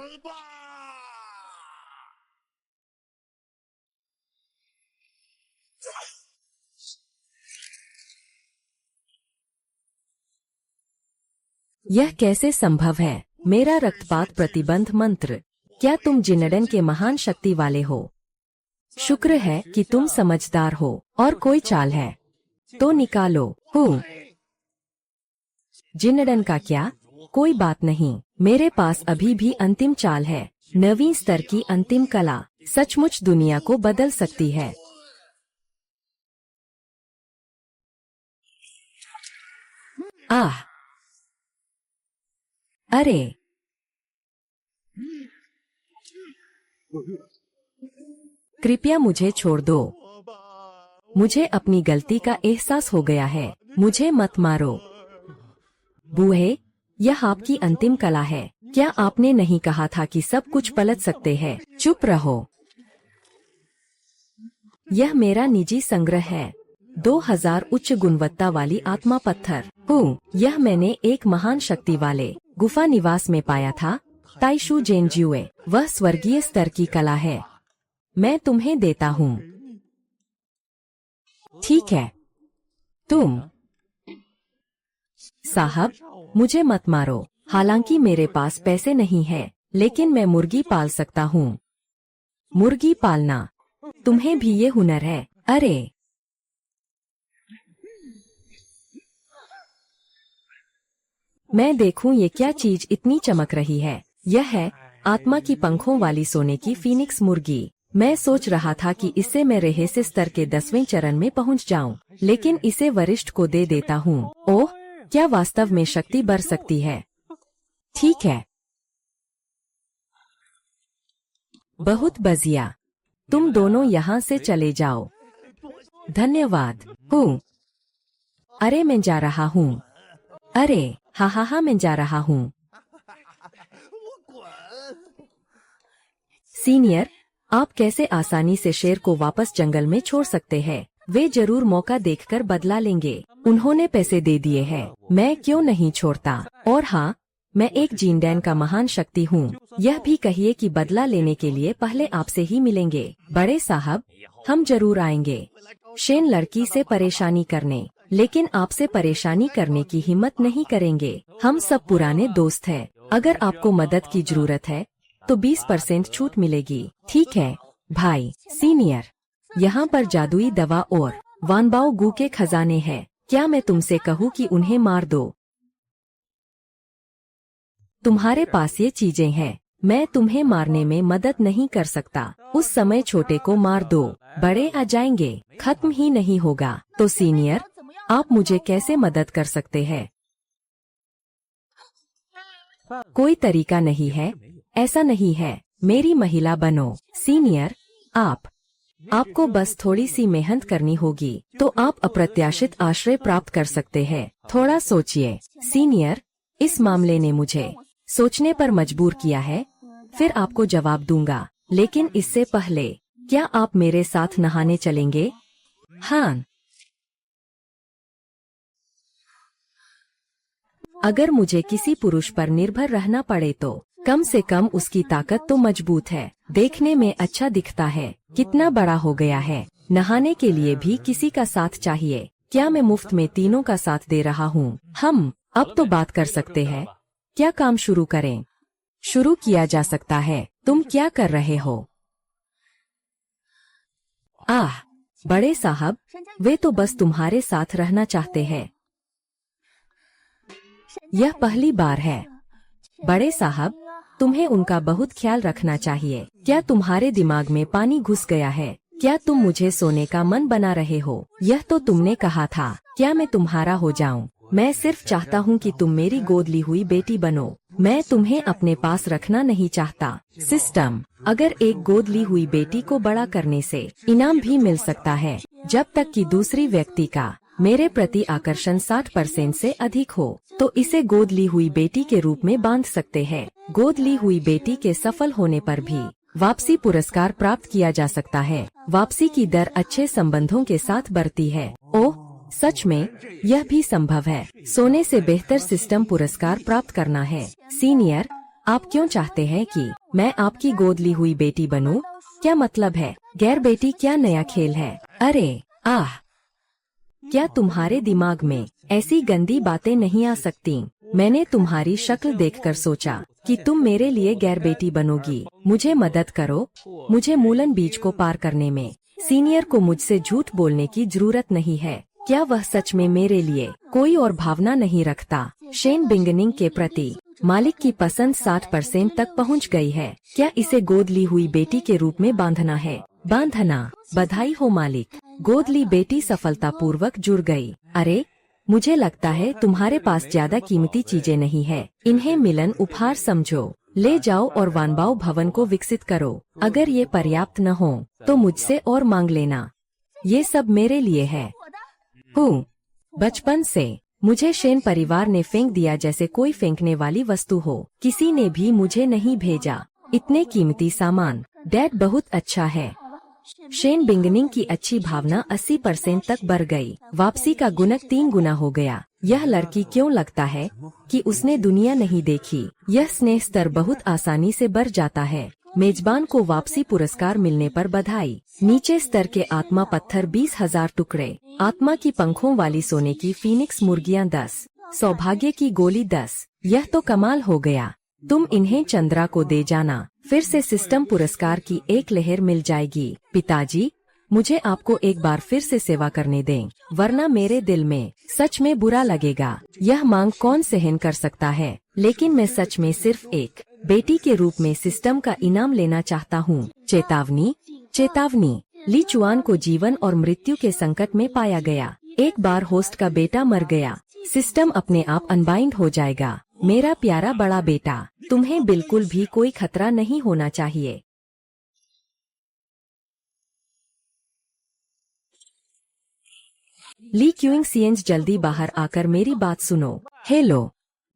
यह कैसे संभव है? मेरा रक्तपात प्रतिबंध मंत्र। क्या तुम जिनडन के महान शक्ति वाले हो? शुक्र है कि तुम समझदार हो। और कोई चाल है तो निकालो। हूँ, जिनडन का क्या? कोई बात नहीं, मेरे पास अभी भी अंतिम चाल है। 9वीं स्तर की अंतिम कला सचमुच दुनिया को बदल सकती है। आह, अरे, कृपया मुझे छोड़ दो। मुझे अपनी गलती का एहसास हो गया है। मुझे मत मारो। बूहे, यह आपकी अंतिम कला है। क्या आपने नहीं कहा था कि सब कुछ पलट सकते हैं? चुप रहो। यह मेरा निजी संग्रह है। 2000 उच्च गुणवत्ता वाली आत्मा पत्थर। हूँ, यह मैंने एक महान शक्ति वाले गुफा निवास में पाया था। ताइशू जेनजुए, वह स्वर्गीय स्तर की कला है। मैं तुम्हें देता हूँ। ठीक है। तुम साहब, मुझे मत मारो। हालांकि मेरे पास पैसे नहीं है, लेकिन मैं मुर्गी पाल सकता हूँ। मुर्गी पालना? तुम्हें भी ये हुनर है? अरे, मैं देखूं ये क्या चीज इतनी चमक रही है। यह है आत्मा की पंखों वाली सोने की फीनिक्स मुर्गी। मैं सोच रहा था कि इससे मैं रहस्य स्तर के 10वें चरण में पहुंच जाऊं, लेकिन इसे वरिष्ठ को दे देता हूं। ओह, क्या वास्तव में शक्ति बढ़ सकती है। ठीक है, बहुत बढ़िया। तुम दोनों यहाँ से चले जाओ। धन्यवाद। हूँ। अरे, मैं जा रहा हूँ। अरे, हा, मैं जा रहा हूँ। सीनियर, आप कैसे आसानी से शेर को वापस जंगल में छोड़ सकते हैं? वे जरूर मौका देखकर बदला लेंगे। उन्होंने पैसे दे दिए हैं, मैं क्यों नहीं छोड़ता। और हाँ, मैं एक जीनडैन का महान शक्ति हूँ। यह भी कहिए कि बदला लेने के लिए पहले आपसे ही मिलेंगे। बड़े साहब, हम जरूर आएंगे। शेन लड़की से परेशानी करने, लेकिन आपसे परेशानी करने की हिम्मत नहीं करेंगे। हम सब पुराने दोस्त हैं। अगर आपको मदद की जरूरत है तो 20% छूट मिलेगी। ठीक है भाई। सीनियर, यहाँ पर जादुई दवा और वानबाओ गू के खजाने हैं। क्या मैं तुमसे कहूँ कि उन्हें मार दो? तुम्हारे पास ये चीजें हैं, मैं तुम्हें मारने में मदद नहीं कर सकता। उस समय छोटे को मार दो, बड़े आ जाएंगे, खत्म ही नहीं होगा। तो सीनियर, आप मुझे कैसे मदद कर सकते हैं? कोई तरीका नहीं है? ऐसा नहीं है, मेरी महिला बनो। सीनियर, आपको बस थोड़ी सी मेहनत करनी होगी, तो आप अप्रत्याशित आश्रय प्राप्त कर सकते हैं। थोड़ा सोचिए। सीनियर, इस मामले ने मुझे सोचने पर मजबूर किया है, फिर आपको जवाब दूंगा। लेकिन इससे पहले, क्या आप मेरे साथ नहाने चलेंगे? हाँ। अगर मुझे किसी पुरुष पर निर्भर रहना पड़े तो कम से कम उसकी ताकत तो मजबूत है, देखने में अच्छा दिखता है, कितना बड़ा हो गया है। नहाने के लिए भी किसी का साथ चाहिए। क्या मैं मुफ्त में तीनों का साथ दे रहा हूँ? हम अब तो बात कर सकते हैं। क्या काम शुरू करें? शुरू किया जा सकता है। तुम क्या कर रहे हो? आह, बड़े साहब, वे तो बस तुम्हारे साथ रहना चाहते हैं। यह पहली बार है। बड़े साहब, तुम्हें उनका बहुत ख्याल रखना चाहिए। क्या तुम्हारे दिमाग में पानी घुस गया है? क्या तुम मुझे सोने का मन बना रहे हो? यह तो तुमने कहा था। क्या मैं तुम्हारा हो जाऊं? मैं सिर्फ चाहता हूं कि तुम मेरी गोद ली हुई बेटी बनो। मैं तुम्हें अपने पास रखना नहीं चाहता। सिस्टम, अगर एक गोद ली हुई बेटी को बड़ा करने से इनाम भी मिल सकता है, जब तक कि दूसरी व्यक्ति का मेरे प्रति आकर्षण 60% से अधिक हो, तो इसे गोद ली हुई बेटी के रूप में बांध सकते हैं। गोद ली हुई बेटी के सफल होने पर भी वापसी पुरस्कार प्राप्त किया जा सकता है। वापसी की दर अच्छे संबंधों के साथ बढ़ती है। ओह, सच में यह भी संभव है। सोने से बेहतर सिस्टम पुरस्कार प्राप्त करना है। सीनियर, आप क्यों चाहते हैं कि मैं आपकी गोद ली हुई बेटी बनूं? क्या मतलब है? गैर बेटी क्या नया खेल है? अरे आह, क्या तुम्हारे दिमाग में ऐसी गंदी बातें नहीं आ सकती? मैंने तुम्हारी शक्ल देखकर सोचा कि तुम मेरे लिए गैर बेटी बनोगी। मुझे मदद करो, मुझे मूलन बीज को पार करने में। सीनियर को मुझसे झूठ बोलने की जरूरत नहीं है। क्या वह सच में मेरे लिए कोई और भावना नहीं रखता? शेन बिंगनिंग के प्रति मालिक की पसंद 60% तक पहुंच गई है। क्या इसे गोद ली हुई बेटी के रूप में बांधना है? बांधना। बधाई हो मालिक, गोद ली बेटी सफलतापूर्वक जुड़ गई। अरे, मुझे लगता है तुम्हारे पास ज्यादा कीमती चीजें नहीं है। इन्हें मिलन उपहार समझो। ले जाओ और वानबाओ भवन को विकसित करो। अगर ये पर्याप्त न हो तो मुझसे और मांग लेना। ये सब मेरे लिए है। हूँ, बचपन से मुझे शेन परिवार ने फेंक दिया जैसे कोई फेंकने वाली वस्तु हो। किसी ने भी मुझे नहीं भेजा। इतने कीमती सामान। डैड बहुत अच्छा है। शेन बिंगनिंग की अच्छी भावना 80% तक बढ़ गई। वापसी का गुणक 3 गुना हो गया। यह लड़की क्यों लगता है कि उसने दुनिया नहीं देखी? यह स्नेह स्तर बहुत आसानी से बढ़ जाता है। मेजबान को वापसी पुरस्कार मिलने पर बधाई। नीचे स्तर के आत्मा पत्थर 20,000 टुकड़े। आत्मा की पंखों वाली सोने की फीनिक्स मुर्गियां 10। सौभाग्य की गोली 10। यह तो कमाल हो गया। तुम इन्हें चंद्रा को दे जाना, फिर से सिस्टम पुरस्कार की एक लहर मिल जाएगी। पिताजी, मुझे आपको एक बार फिर से सेवा करने दें, वरना मेरे दिल में सच में बुरा लगेगा। यह मांग कौन सहन कर सकता है, लेकिन मैं सच में सिर्फ एक बेटी के रूप में सिस्टम का इनाम लेना चाहता हूँ। चेतावनी, चेतावनी। ली चुआन को जीवन और मृत्यु के संकट में पाया गया। एक बार होस्ट का बेटा मर गया, सिस्टम अपने आप अनबाइंड हो जाएगा। मेरा प्यारा बड़ा बेटा, तुम्हें बिल्कुल भी कोई खतरा नहीं होना चाहिए। ली क्यूइंग जल्दी बाहर आकर मेरी बात सुनो। हेलो,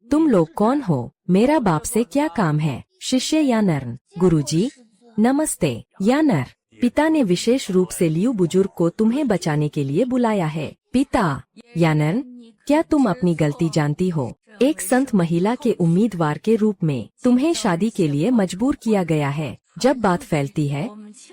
तुम लोग कौन हो? मेरा बाप से क्या काम है? शिष्य यानर। गुरुजी, नमस्ते। यानर, पिता ने विशेष रूप से लियू बुजुर्ग को तुम्हें बचाने के लिए बुलाया है। पिता। यानर, क्या तुम अपनी गलती जानती हो? एक संत महिला के उम्मीदवार के रूप में तुम्हें शादी के लिए मजबूर किया गया है। जब बात फैलती है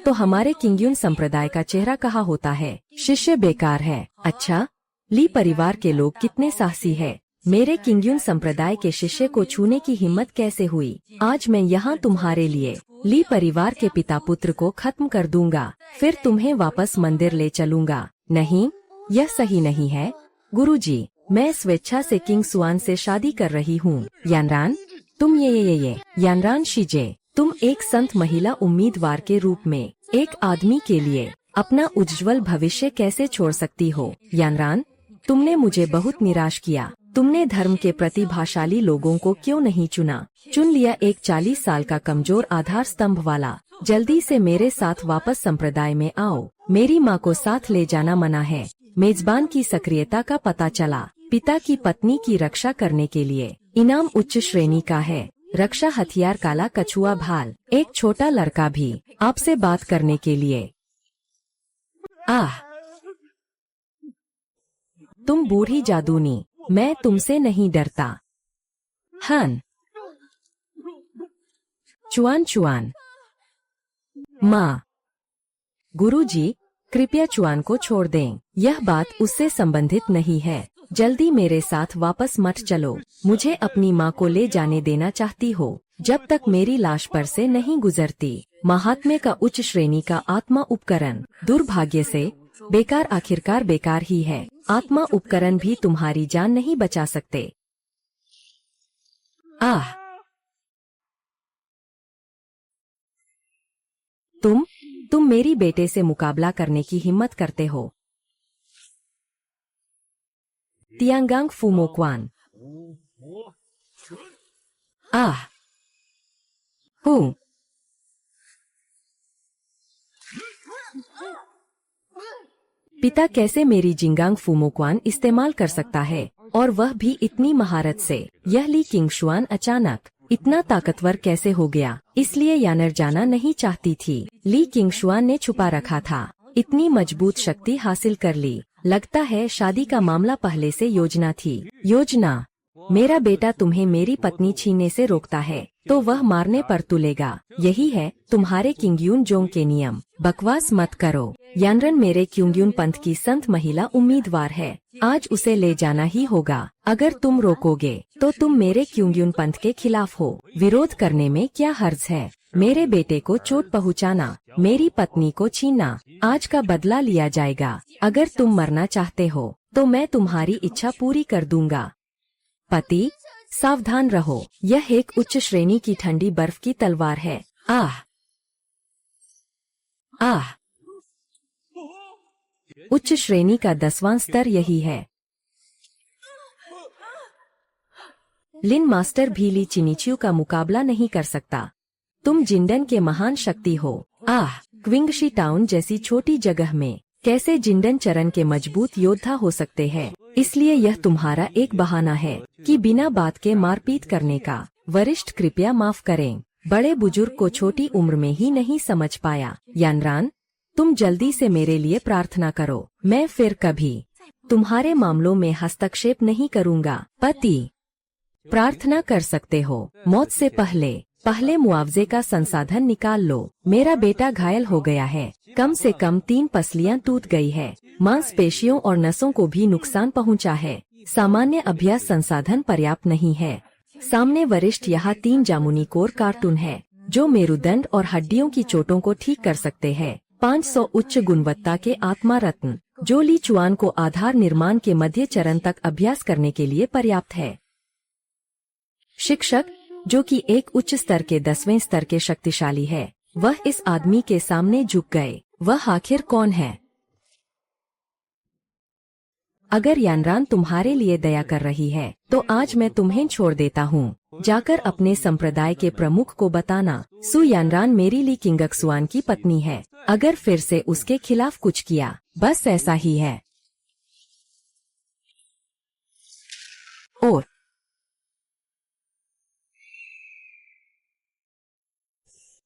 तो हमारे किंग्यून संप्रदाय का चेहरा कहाँ होता है? शिष्य बेकार है। अच्छा, ली परिवार के लोग कितने साहसी है। मेरे किंग्यून संप्रदाय के शिष्य को छूने की हिम्मत कैसे हुई? आज मैं यहाँ तुम्हारे लिए ली परिवार के पिता पुत्र को खत्म कर दूंगा, फिर तुम्हें वापस मंदिर ले चलूंगा। नहीं, यह सही नहीं है। गुरुजी, मैं स्वेच्छा से किंग सुआन से शादी कर रही हूँ। यानरान, तुम ये। यानरान शिजे, तुम एक संत महिला उम्मीदवार के रूप में एक आदमी के लिए अपना उज्जवल भविष्य कैसे छोड़ सकती हो? यानरान, तुमने मुझे बहुत निराश किया। तुमने धर्म के प्रतिभाशाली लोगों को क्यों नहीं चुना? चुन लिया एक 40 साल का कमजोर आधार स्तंभ वाला। जल्दी से मेरे साथ वापस संप्रदाय में आओ। मेरी माँ को साथ ले जाना मना है। मेजबान की सक्रियता का पता चला। पिता की पत्नी की रक्षा करने के लिए इनाम उच्च श्रेणी का है। रक्षा हथियार काला कछुआ भाल। एक छोटा लड़का भी आपसे बात करने के लिए। आह, तुम बूढ़ी जादूनी, मैं तुमसे नहीं डरता। हन। चुआन चुआन। माँ। गुरुजी, कृपया चुआन को छोड़ दें। यह बात उससे संबंधित नहीं है। जल्दी मेरे साथ वापस मत चलो। मुझे अपनी माँ को ले जाने देना चाहती हो जब तक मेरी लाश पर से नहीं गुजरती। महात्म्य का उच्च श्रेणी का आत्मा उपकरण दुर्भाग्य से बेकार, आखिरकार बेकार ही है। आत्मा उपकरण भी तुम्हारी जान नहीं बचा सकते। आह, तुम मेरी बेटे से मुकाबला करने की हिम्मत करते हो? तियांगांग फुमोक्वान। आह, हूँ। पिता कैसे मेरी जिंगांग फुमोक्वान इस्तेमाल कर सकता है, और वह भी इतनी महारत से? यह ली किंगशुआन अचानक इतना ताकतवर कैसे हो गया? इसलिए यानर जाना नहीं चाहती थी। ली किंगशुआन ने छुपा रखा था। इतनी मजबूत शक्ति हासिल कर ली। लगता है शादी का मामला पहले से योजना थी। योजना? मेरा बेटा तुम्हें मेरी पत्नी छीनने से रोकता है तो वह मारने पर तुलेगा। यही है तुम्हारे किंग्यून जोंग के नियम। बकवास मत करो। यानरन मेरे किंग्यून पंथ की संत महिला उम्मीदवार है। आज उसे ले जाना ही होगा। अगर तुम रोकोगे तो तुम मेरे किंग्यून पंथ के खिलाफ हो। विरोध करने में क्या हर्ज है? मेरे बेटे को चोट पहुंचाना, मेरी पत्नी को छीनना, आज का बदला लिया जाएगा। अगर तुम मरना चाहते हो तो मैं तुम्हारी इच्छा पूरी कर दूंगा। पति, सावधान रहो। यह एक उच्च श्रेणी की ठंडी बर्फ की तलवार है। आह, आह। उच्च श्रेणी का 10वां स्तर यही है। लिन मास्टर भी ली चिनिच्यू का मुकाबला नहीं कर सकता। तुम जिंडन के महान शक्ति हो। आह, क्विंगशी टाउन जैसी छोटी जगह में कैसे जिंडन चरण के मजबूत योद्धा हो सकते हैं? इसलिए यह तुम्हारा एक बहाना है कि बिना बात के मारपीट करने का। वरिष्ठ कृपया माफ करें। बड़े बुजुर्ग को छोटी उम्र में ही नहीं समझ पाया। यानरान, तुम जल्दी से मेरे लिए प्रार्थना करो। मैं फिर कभी तुम्हारे मामलों में हस्तक्षेप नहीं करूंगा। पति, प्रार्थना कर सकते हो। मौत से पहले पहले मुआवजे का संसाधन निकाल लो। मेरा बेटा घायल हो गया है, कम से कम 3 पसलियां टूट गई है, मांसपेशियों और नसों को भी नुकसान पहुंचा है। सामान्य अभ्यास संसाधन पर्याप्त नहीं है। सामने वरिष्ठ यहाँ 3 जामुनी कोर कार्टून है जो मेरुदंड और हड्डियों की चोटों को ठीक कर सकते हैं। 500 उच्च गुणवत्ता के आत्मा रत्न जो ली चुआन को आधार निर्माण के मध्य चरण तक अभ्यास करने के लिए पर्याप्त है। शिक्षक जो कि एक उच्च स्तर के 10वें स्तर के शक्तिशाली है, वह इस आदमी के सामने झुक गए। वह आखिर कौन है? अगर यानरान तुम्हारे लिए दया कर रही है तो आज मैं तुम्हें छोड़ देता हूँ। जाकर अपने संप्रदाय के प्रमुख को बताना सु यानरान मेरी ली किंगक्सुआन की पत्नी है। अगर फिर से उसके खिलाफ कुछ किया, बस ऐसा ही है। और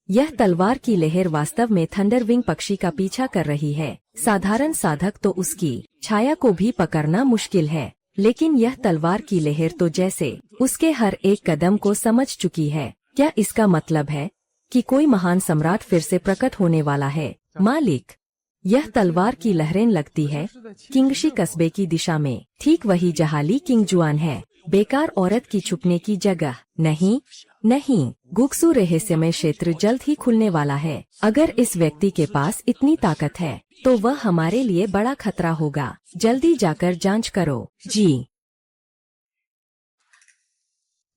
यह तलवार की लहर वास्तव में थंडरविंग पक्षी का पीछा कर रही है। साधारण साधक तो उसकी छाया को भी पकड़ना मुश्किल है, लेकिन यह तलवार की लहर तो जैसे उसके हर एक कदम को समझ चुकी है। क्या इसका मतलब है कि कोई महान सम्राट फिर से प्रकट होने वाला है? मालिक, यह तलवार की लहरें लगती है किंगशी कस्बे की दिशा में। ठीक वही जहाँ ली किंगजुआन है। बेकार औरत की छुपने की जगह नहीं, नहीं। गुक्सू रहस्यमय क्षेत्र जल्द ही खुलने वाला है। अगर इस व्यक्ति के पास इतनी ताकत है तो वह हमारे लिए बड़ा खतरा होगा। जल्दी जाकर जांच करो। जी।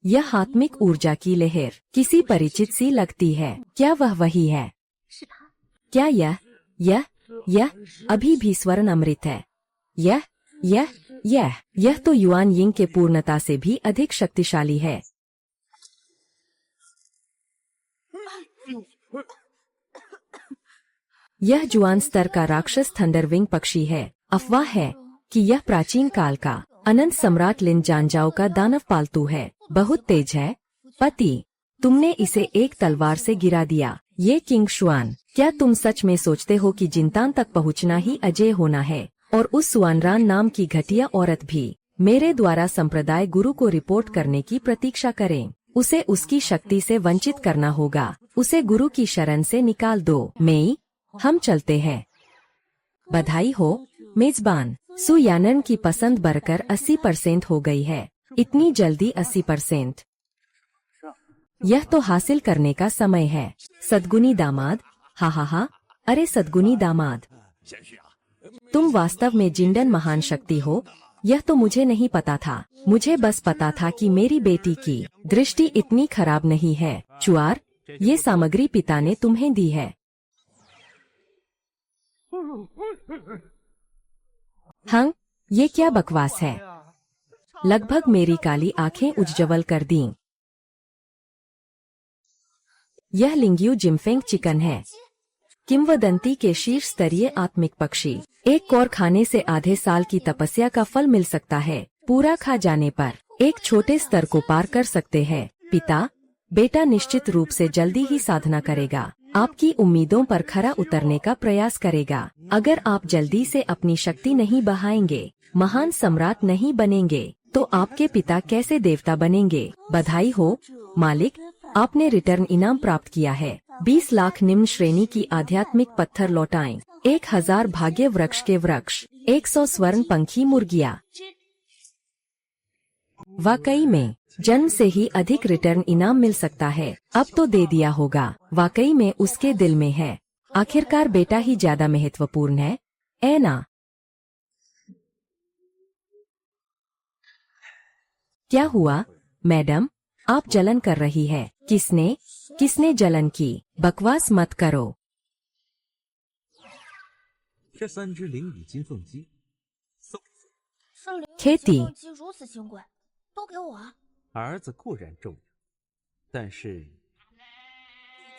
यह आत्मिक ऊर्जा की लहर किसी परिचित सी लगती है। क्या वह वही है? क्या यह अभी भी स्वर्ण अमृत है? यह तो युआन यिंग के पूर्णता से भी अधिक शक्तिशाली है। यह जुआन स्तर का राक्षस थंडरविंग पक्षी है। अफवाह है कि यह प्राचीन काल का अनंत सम्राट लिन जानजाओ का दानव पालतू है। बहुत तेज है। पति, तुमने इसे एक तलवार से गिरा दिया। ये किंग शुआन, क्या तुम सच में सोचते हो कि जिंतान तक पहुंचना ही अजय होना है? और उस सुआनरान नाम की घटिया औरत भी मेरे द्वारा संप्रदाय गुरु को रिपोर्ट करने की प्रतीक्षा करें। उसे उसकी शक्ति से वंचित करना होगा। उसे गुरु की शरण से निकाल दो। मेई, हम चलते हैं। बधाई हो मेजबान। सु यानन की पसंद बढ़कर 80% हो गई है। इतनी जल्दी 80%? यह तो हासिल करने का समय है। सद्गुनी दामाद, हा। अरे सद्गुनी दामाद, तुम वास्तव में जिंडन महान शक्ति हो। यह तो मुझे नहीं पता था। मुझे बस पता था कि मेरी बेटी की दृष्टि इतनी खराब नहीं है। चुआर, ये सामग्री पिता ने तुम्हें दी है। हाँ, ये क्या बकवास है? लगभग मेरी काली आंखें उज्ज्वल कर दी। यह लिंग्यू जिम्फेंग चिकन है, किंवदंती के शीर्ष स्तरीय आत्मिक पक्षी। एक कौर खाने से आधे साल की तपस्या का फल मिल सकता है। पूरा खा जाने पर एक छोटे स्तर को पार कर सकते हैं। पिता, बेटा निश्चित रूप से जल्दी ही साधना करेगा। आपकी उम्मीदों पर खरा उतरने का प्रयास करेगा। अगर आप जल्दी से अपनी शक्ति नहीं बढ़ाएंगे, महान सम्राट नहीं बनेंगे, तो आपके पिता कैसे देवता बनेंगे? बधाई हो मालिक, आपने रिटर्न इनाम प्राप्त किया है। 20 लाख निम्न श्रेणी की आध्यात्मिक पत्थर लौटाएं, 1000 भाग्य वृक्ष के वृक्ष, 100 स्वर्ण पंखी मुर्गियाँ। वाकई में जन्म से ही अधिक रिटर्न इनाम मिल सकता है। अब तो दे दिया होगा। वाकई में उसके दिल में है। आखिरकार बेटा ही ज्यादा महत्वपूर्ण है, ऐ ना? क्या हुआ मैडम? आप जलन कर रही है। किसने जलन की? बकवास मत करो। 这3只灵羽金凤鸡，圣灵 खेती 金凤鸡如此金贵，都给我啊！ 儿子固然重要，但是你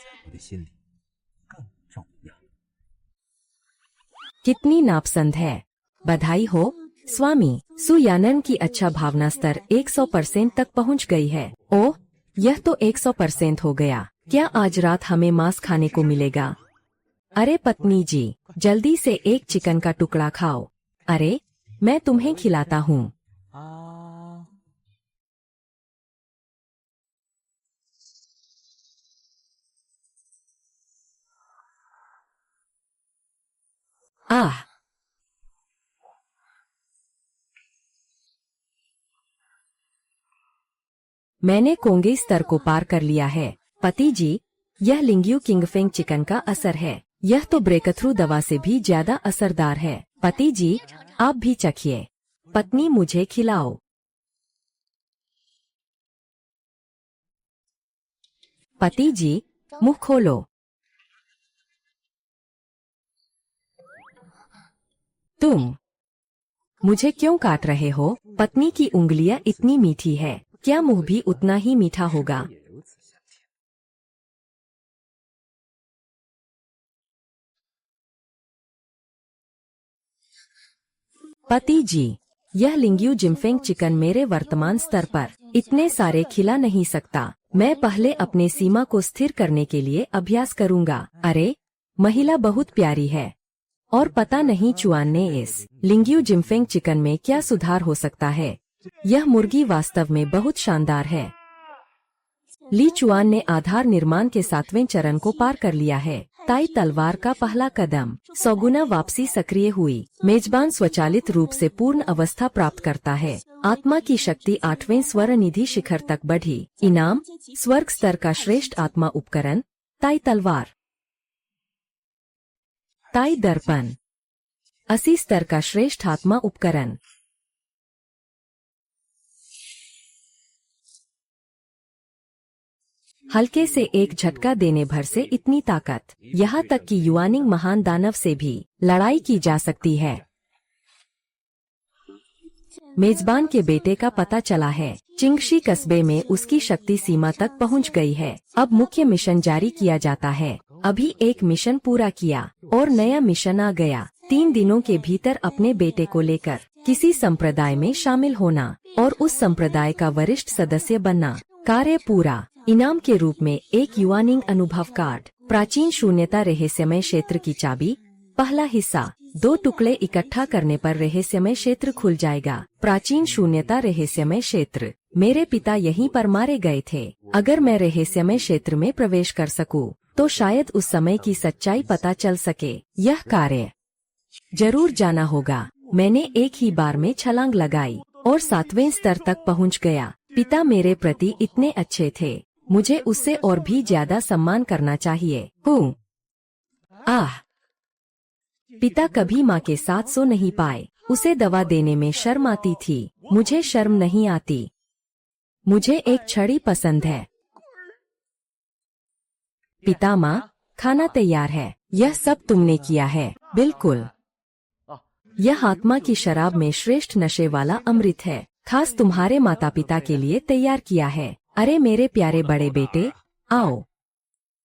在我的心里更重要。 कितनी नापसंद है। बधाई हो स्वामी। सुयानन की अच्छा भावना स्तर 100% तक पहुंच गई है। ओह, यह तो 100% हो गया। क्या आज रात हमें मांस खाने को मिलेगा? अरे पत्नी जी, जल्दी से एक चिकन का टुकड़ा खाओ। अरे, मैं तुम्हें खिलाता हूँ। मैंने कोंगे स्तर को पार कर लिया है। पति जी, यह लिंग्यू किंगफिंग चिकन का असर है। यह तो ब्रेकथ्रू दवा से भी ज्यादा असरदार है। पति जी, आप भी चखिए। पत्नी, मुझे खिलाओ। पति जी, मुंह खोलो। तुम मुझे क्यों काट रहे हो? पत्नी की उंगलियां इतनी मीठी है, क्या मुंह भी उतना ही मीठा होगा? 也如此香甜。 पति जी, यह लिंग्यू जिम्फिंग चिकन मेरे वर्तमान स्तर पर इतने सारे खिला नहीं सकता। मैं पहले अपने सीमा को स्थिर करने के लिए अभ्यास करूंगा। अरे, महिला बहुत प्यारी है। और पता नहीं चुआन ने इस लिंग्यू जिम्फिंग चिकन में क्या सुधार हो सकता है। यह मुर्गी वास्तव में बहुत शानदार है। ली चुआन ने आधार निर्माण के 7वें चरण को पार कर लिया है। ताई तलवार का पहला कदम। सौगुना वापसी सक्रिय हुई। मेजबान स्वचालित रूप से पूर्ण अवस्था प्राप्त करता है। आत्मा की शक्ति 8वें स्वर निधि शिखर तक बढ़ी। इनाम, स्वर्ग स्तर का श्रेष्ठ आत्मा उपकरण, ताई तलवार। ताई दर्पण, 80 स्तर का श्रेष्ठ आत्मा उपकरण। हल्के से एक झटका देने भर से इतनी ताकत, यहाँ तक कि युआनिंग महान दानव से भी लड़ाई की जा सकती है। मेजबान के बेटे का पता चला है। चिंगशी कस्बे में उसकी शक्ति सीमा तक पहुंच गई है। अब मुख्य मिशन जारी किया जाता है। अभी एक मिशन पूरा किया और नया मिशन आ गया। 3 दिनों के भीतर अपने बेटे को लेकर किसी संप्रदाय में शामिल होना और उस संप्रदाय का वरिष्ठ सदस्य बनना। कार्य पूरा। इनाम के रूप में एक युआनिंग अनुभव कार्ड, प्राचीन शून्यता रहस्यमय क्षेत्र की चाबी। पहला हिस्सा, 2 टुकड़े इकट्ठा करने पर रहस्यमय क्षेत्र खुल जाएगा। प्राचीन शून्यता रहस्यमय क्षेत्र। मेरे पिता यहीं पर मारे गए थे। अगर मैं रहस्यमय क्षेत्र में प्रवेश कर सकूं, तो शायद उस समय की सच्चाई पता चल सके। यह कार्य जरूर जाना होगा। मैंने एक ही बार में छलांग लगाई और 7वें स्तर तक पहुंच गया। पिता मेरे प्रति इतने अच्छे थे, मुझे उससे और भी ज्यादा सम्मान करना चाहिए। हूँ। आह, पिता कभी माँ के साथ सो नहीं पाए। उसे दवा देने में शर्म आती थी। मुझे शर्म नहीं आती। मुझे एक छड़ी पसंद है। पिता, माँ, खाना तैयार है। यह सब तुमने किया है। बिल्कुल। यह आत्मा की शराब में श्रेष्ठ नशे वाला अमृत है। खास तुम्हारे माता पिता के लिए तैयार किया है। अरे मेरे प्यारे बड़े बेटे, आओ।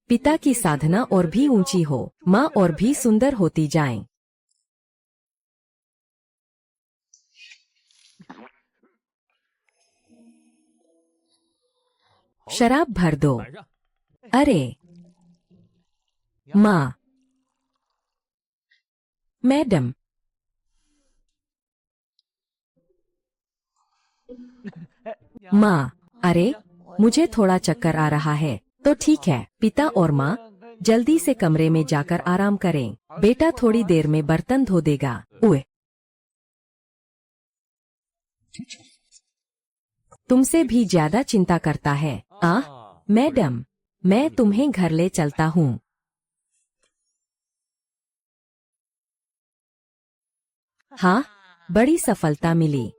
पिता की साधना और भी ऊंची हो, माँ और भी सुंदर होती जाएं। शराब भर दो। 反让， अरे माँ, मैडम। माँ, अरे मुझे थोड़ा चक्कर आ रहा है। तो ठीक है। पिता और माँ जल्दी से कमरे में जाकर आराम करें। बेटा थोड़ी देर में बर्तन धो देगा। उए, तुमसे भी ज्यादा चिंता करता है। मैडम, मैं तुम्हें घर ले चलता हूँ। हाँ, बड़ी सफलता मिली।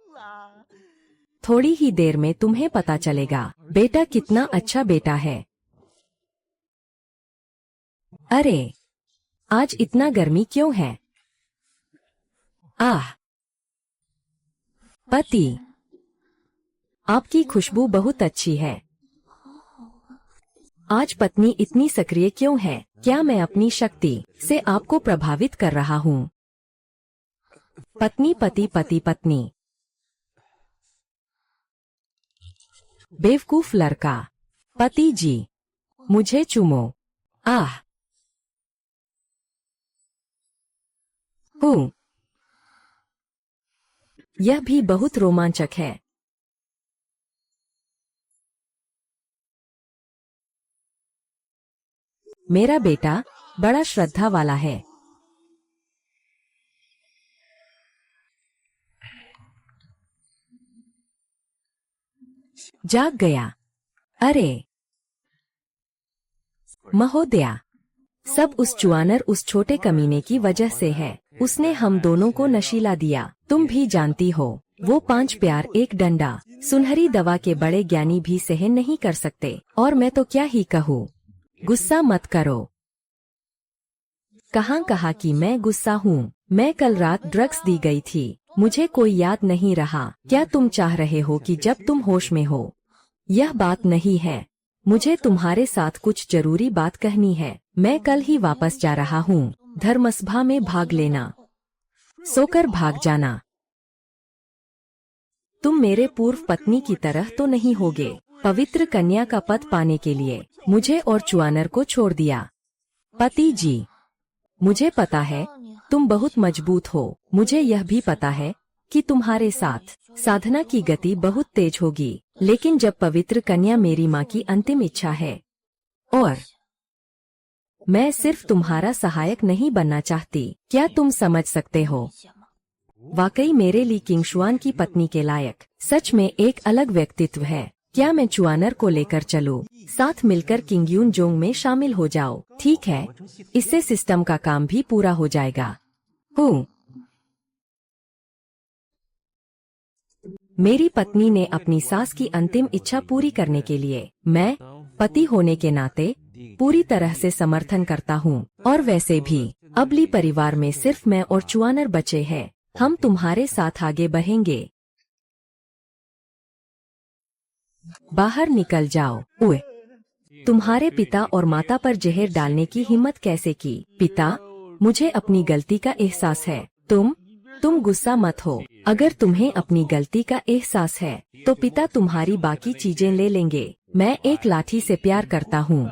थोड़ी ही देर में तुम्हें पता चलेगा बेटा कितना अच्छा बेटा है। अरे, आज इतना गर्मी क्यों है? आह, पति, आपकी खुशबू बहुत अच्छी है। आज पत्नी इतनी सक्रिय क्यों है? क्या मैं अपनी शक्ति से आपको प्रभावित कर रहा हूँ? पत्नी, पति, पति, पत्नी। बेवकूफ लड़का। पति जी, मुझे चूमो। आह, हूँ। यह भी बहुत रोमांचक है। मेरा बेटा बड़ा श्रद्धा वाला है। जाग गया। अरे महोदया, सब उस चुआनर उस छोटे कमीने की वजह से है। उसने हम दोनों को नशीला दिया। तुम भी जानती हो, वो 5 प्यार 1 डंडा सुनहरी दवा के बड़े ज्ञानी भी सहन नहीं कर सकते। और मैं तो क्या ही कहूँ। गुस्सा मत करो। कहाँ कहा कि मैं गुस्सा हूँ। मैं कल रात ड्रग्स दी गई थी। मुझे कोई याद नहीं रहा। क्या तुम चाह रहे हो कि जब तुम होश में हो? यह बात नहीं है। मुझे तुम्हारे साथ कुछ जरूरी बात कहनी है। मैं कल ही वापस जा रहा हूँ। धर्मसभा में भाग लेना, सोकर भाग जाना। तुम मेरे पूर्व पत्नी की तरह तो नहीं होगे। पवित्र कन्या का पद पाने के लिए मुझे और चुआनर को छोड़ दिया। पति जी, मुझे पता है तुम बहुत मजबूत हो। मुझे यह भी पता है कि तुम्हारे साथ साधना की गति बहुत तेज होगी। लेकिन जब पवित्र कन्या मेरी माँ की अंतिम इच्छा है और मैं सिर्फ तुम्हारा सहायक नहीं बनना चाहती। क्या तुम समझ सकते हो? वाकई मेरे लिए किंग शुआन की पत्नी के लायक सच में एक अलग व्यक्तित्व है। क्या मैं चुआनर को लेकर चलूं? साथ मिलकर किंग यून जोंग में शामिल हो जाओ। ठीक है, इससे सिस्टम का काम भी पूरा हो जाएगा। मेरी पत्नी ने अपनी सास की अंतिम इच्छा पूरी करने के लिए मैं पति होने के नाते पूरी तरह से समर्थन करता हूँ। और वैसे भी अबली परिवार में सिर्फ मैं और चुआनर बचे हैं। हम तुम्हारे साथ आगे बढ़ेंगे। बाहर निकल जाओ। उए, तुम्हारे पिता और माता पर जहर डालने की हिम्मत कैसे की? पिता, मुझे अपनी गलती का एहसास है। तुम गुस्सा मत हो। अगर तुम्हें अपनी गलती का एहसास है तो पिता तुम्हारी बाकी चीजें ले लेंगे। मैं एक लाठी से प्यार करता हूँ।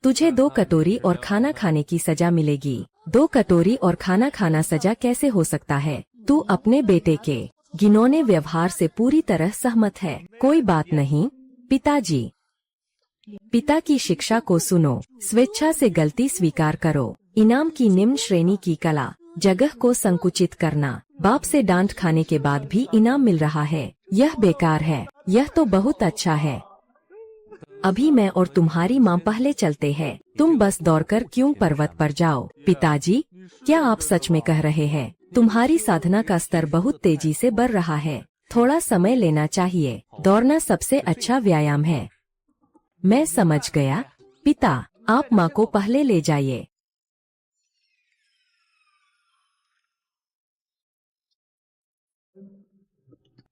तुझे 2 कटोरी और खाना खाने की सजा मिलेगी। 2 कटोरी और खाना खाना सजा कैसे हो सकता है? तू अपने बेटे के घिनौने व्यवहार से पूरी तरह सहमत है। कोई बात नहीं पिताजी। पिता की शिक्षा को सुनो। स्वेच्छा से गलती स्वीकार करो। इनाम की निम्न श्रेणी की कला, जगह को संकुचित करना। बाप से डांट खाने के बाद भी इनाम मिल रहा है। यह बेकार है। यह तो बहुत अच्छा है। अभी मैं और तुम्हारी माँ पहले चलते हैं। तुम बस दौड़कर क्यों पर्वत पर जाओ। पिताजी, क्या आप सच में कह रहे हैं? तुम्हारी साधना का स्तर बहुत तेजी से बढ़ रहा है। थोड़ा समय लेना चाहिए। दौड़ना सबसे अच्छा व्यायाम है। मैं समझ गया। पिता, आप माँ को पहले ले जाइए।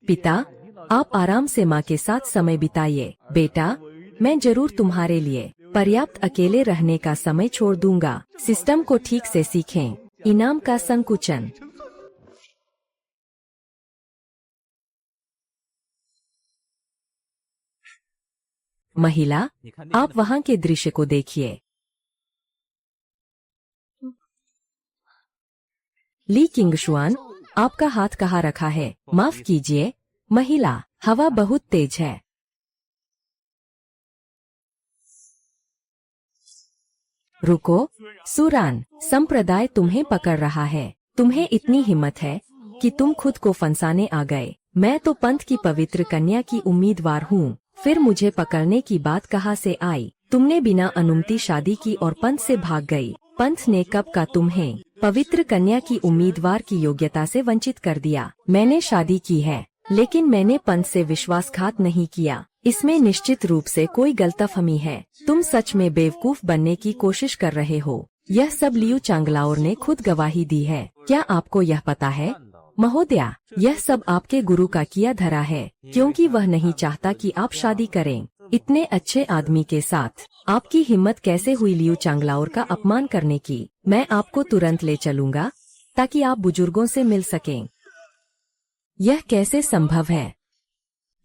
पिता, आप आराम से माँ के साथ समय बिताइए। बेटा, मैं जरूर तुम्हारे लिए पर्याप्त अकेले रहने का समय छोड़ दूंगा। सिस्टम को ठीक से सीखें। इनाम का संकुचन। महिला, आप वहाँ के दृश्य को देखिए। ली किंगशुआन, आपका हाथ कहाँ रखा है? माफ कीजिए महिला, हवा बहुत तेज है। रुको सुरान, संप्रदाय तुम्हें पकड़ रहा है। तुम्हें इतनी हिम्मत है कि तुम खुद को फंसाने आ गए। मैं तो पंथ की पवित्र कन्या की उम्मीदवार हूँ। फिर मुझे पकड़ने की बात कहाँ से आई? तुमने बिना अनुमति शादी की और पंथ से भाग गई। पंथ ने कब का तुम्हें पवित्र कन्या की उम्मीदवार की योग्यता से वंचित कर दिया। मैंने शादी की है, लेकिन मैंने पंथ से विश्वासघात नहीं किया। इसमें निश्चित रूप से कोई गलतफहमी है। तुम सच में बेवकूफ बनने की कोशिश कर रहे हो। यह सब लियू चांगलाओर ने खुद गवाही दी है। क्या आपको यह पता है महोदया? यह सब आपके गुरु का किया धरा है, क्योंकि वह नहीं चाहता कि आप शादी करें। इतने अच्छे आदमी के साथ आपकी हिम्मत कैसे हुई लियू चांगलाओर का अपमान करने की? मैं आपको तुरंत ले चलूंगा ताकि आप बुजुर्गों से मिल सकें। यह कैसे संभव है?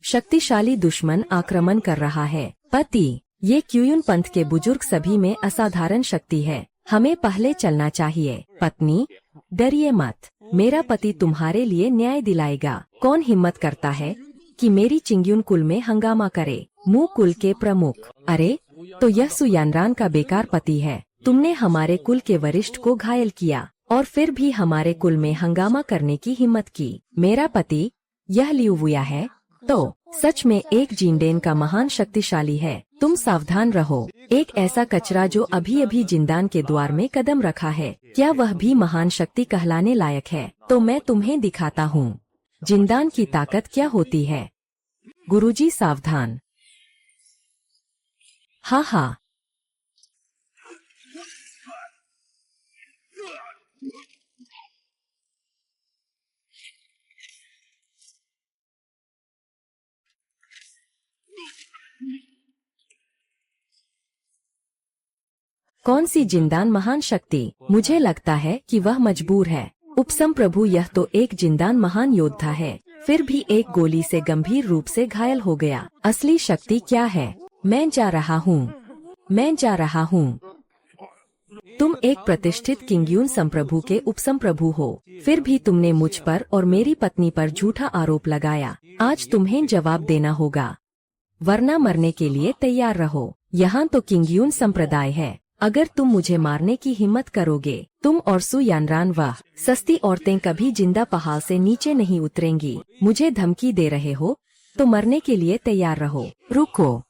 शक्तिशाली दुश्मन आक्रमण कर रहा है। पति, ये क्यूयुन पंथ के बुजुर्ग सभी में असाधारण शक्ति है। हमें पहले चलना चाहिए। पत्नी, डरिए मत। मेरा पति तुम्हारे लिए न्याय दिलाएगा। कौन हिम्मत करता है कि मेरी चिंग्युन कुल में हंगामा करे? मुँह कुल के प्रमुख। अरे, तो यह सुयानरान का बेकार पति है। तुमने हमारे कुल के वरिष्ठ को घायल किया और फिर भी हमारे कुल में हंगामा करने की हिम्मत की। मेरा पति यह लियू वुया है तो सच में एक जिंडेन का महान शक्तिशाली है। तुम सावधान रहो। एक ऐसा कचरा जो अभी अभी जिंदान के द्वार में कदम रखा है, क्या वह भी महान शक्ति कहलाने लायक है? तो मैं तुम्हें दिखाता हूँ जिंदान की ताकत क्या होती है। गुरुजी सावधान। हाँ हाँ। कौन सी जिंदान महान शक्ति? मुझे लगता है कि वह मजबूर है। उपसम प्रभु, यह तो एक जिंदान महान योद्धा है, फिर भी एक गोली से गंभीर रूप से घायल हो गया। असली शक्ति क्या है? मैं जा रहा हूँ। तुम एक प्रतिष्ठित किंग्यून संप्रभु के उपसम प्रभु हो, फिर भी तुमने मुझ पर और मेरी पत्नी पर झूठा आरोप लगाया। आज तुम्हें जवाब देना होगा, वरना मरने के लिए तैयार रहो। यहाँ तो किंग्यून संप्रदाय है। अगर तुम मुझे मारने की हिम्मत करोगे, तुम और सु यानरान, वह सस्ती औरतें कभी जिंदा पहाड़ से नीचे नहीं उतरेंगी। मुझे धमकी दे रहे हो तो मरने के लिए तैयार रहो। रुको।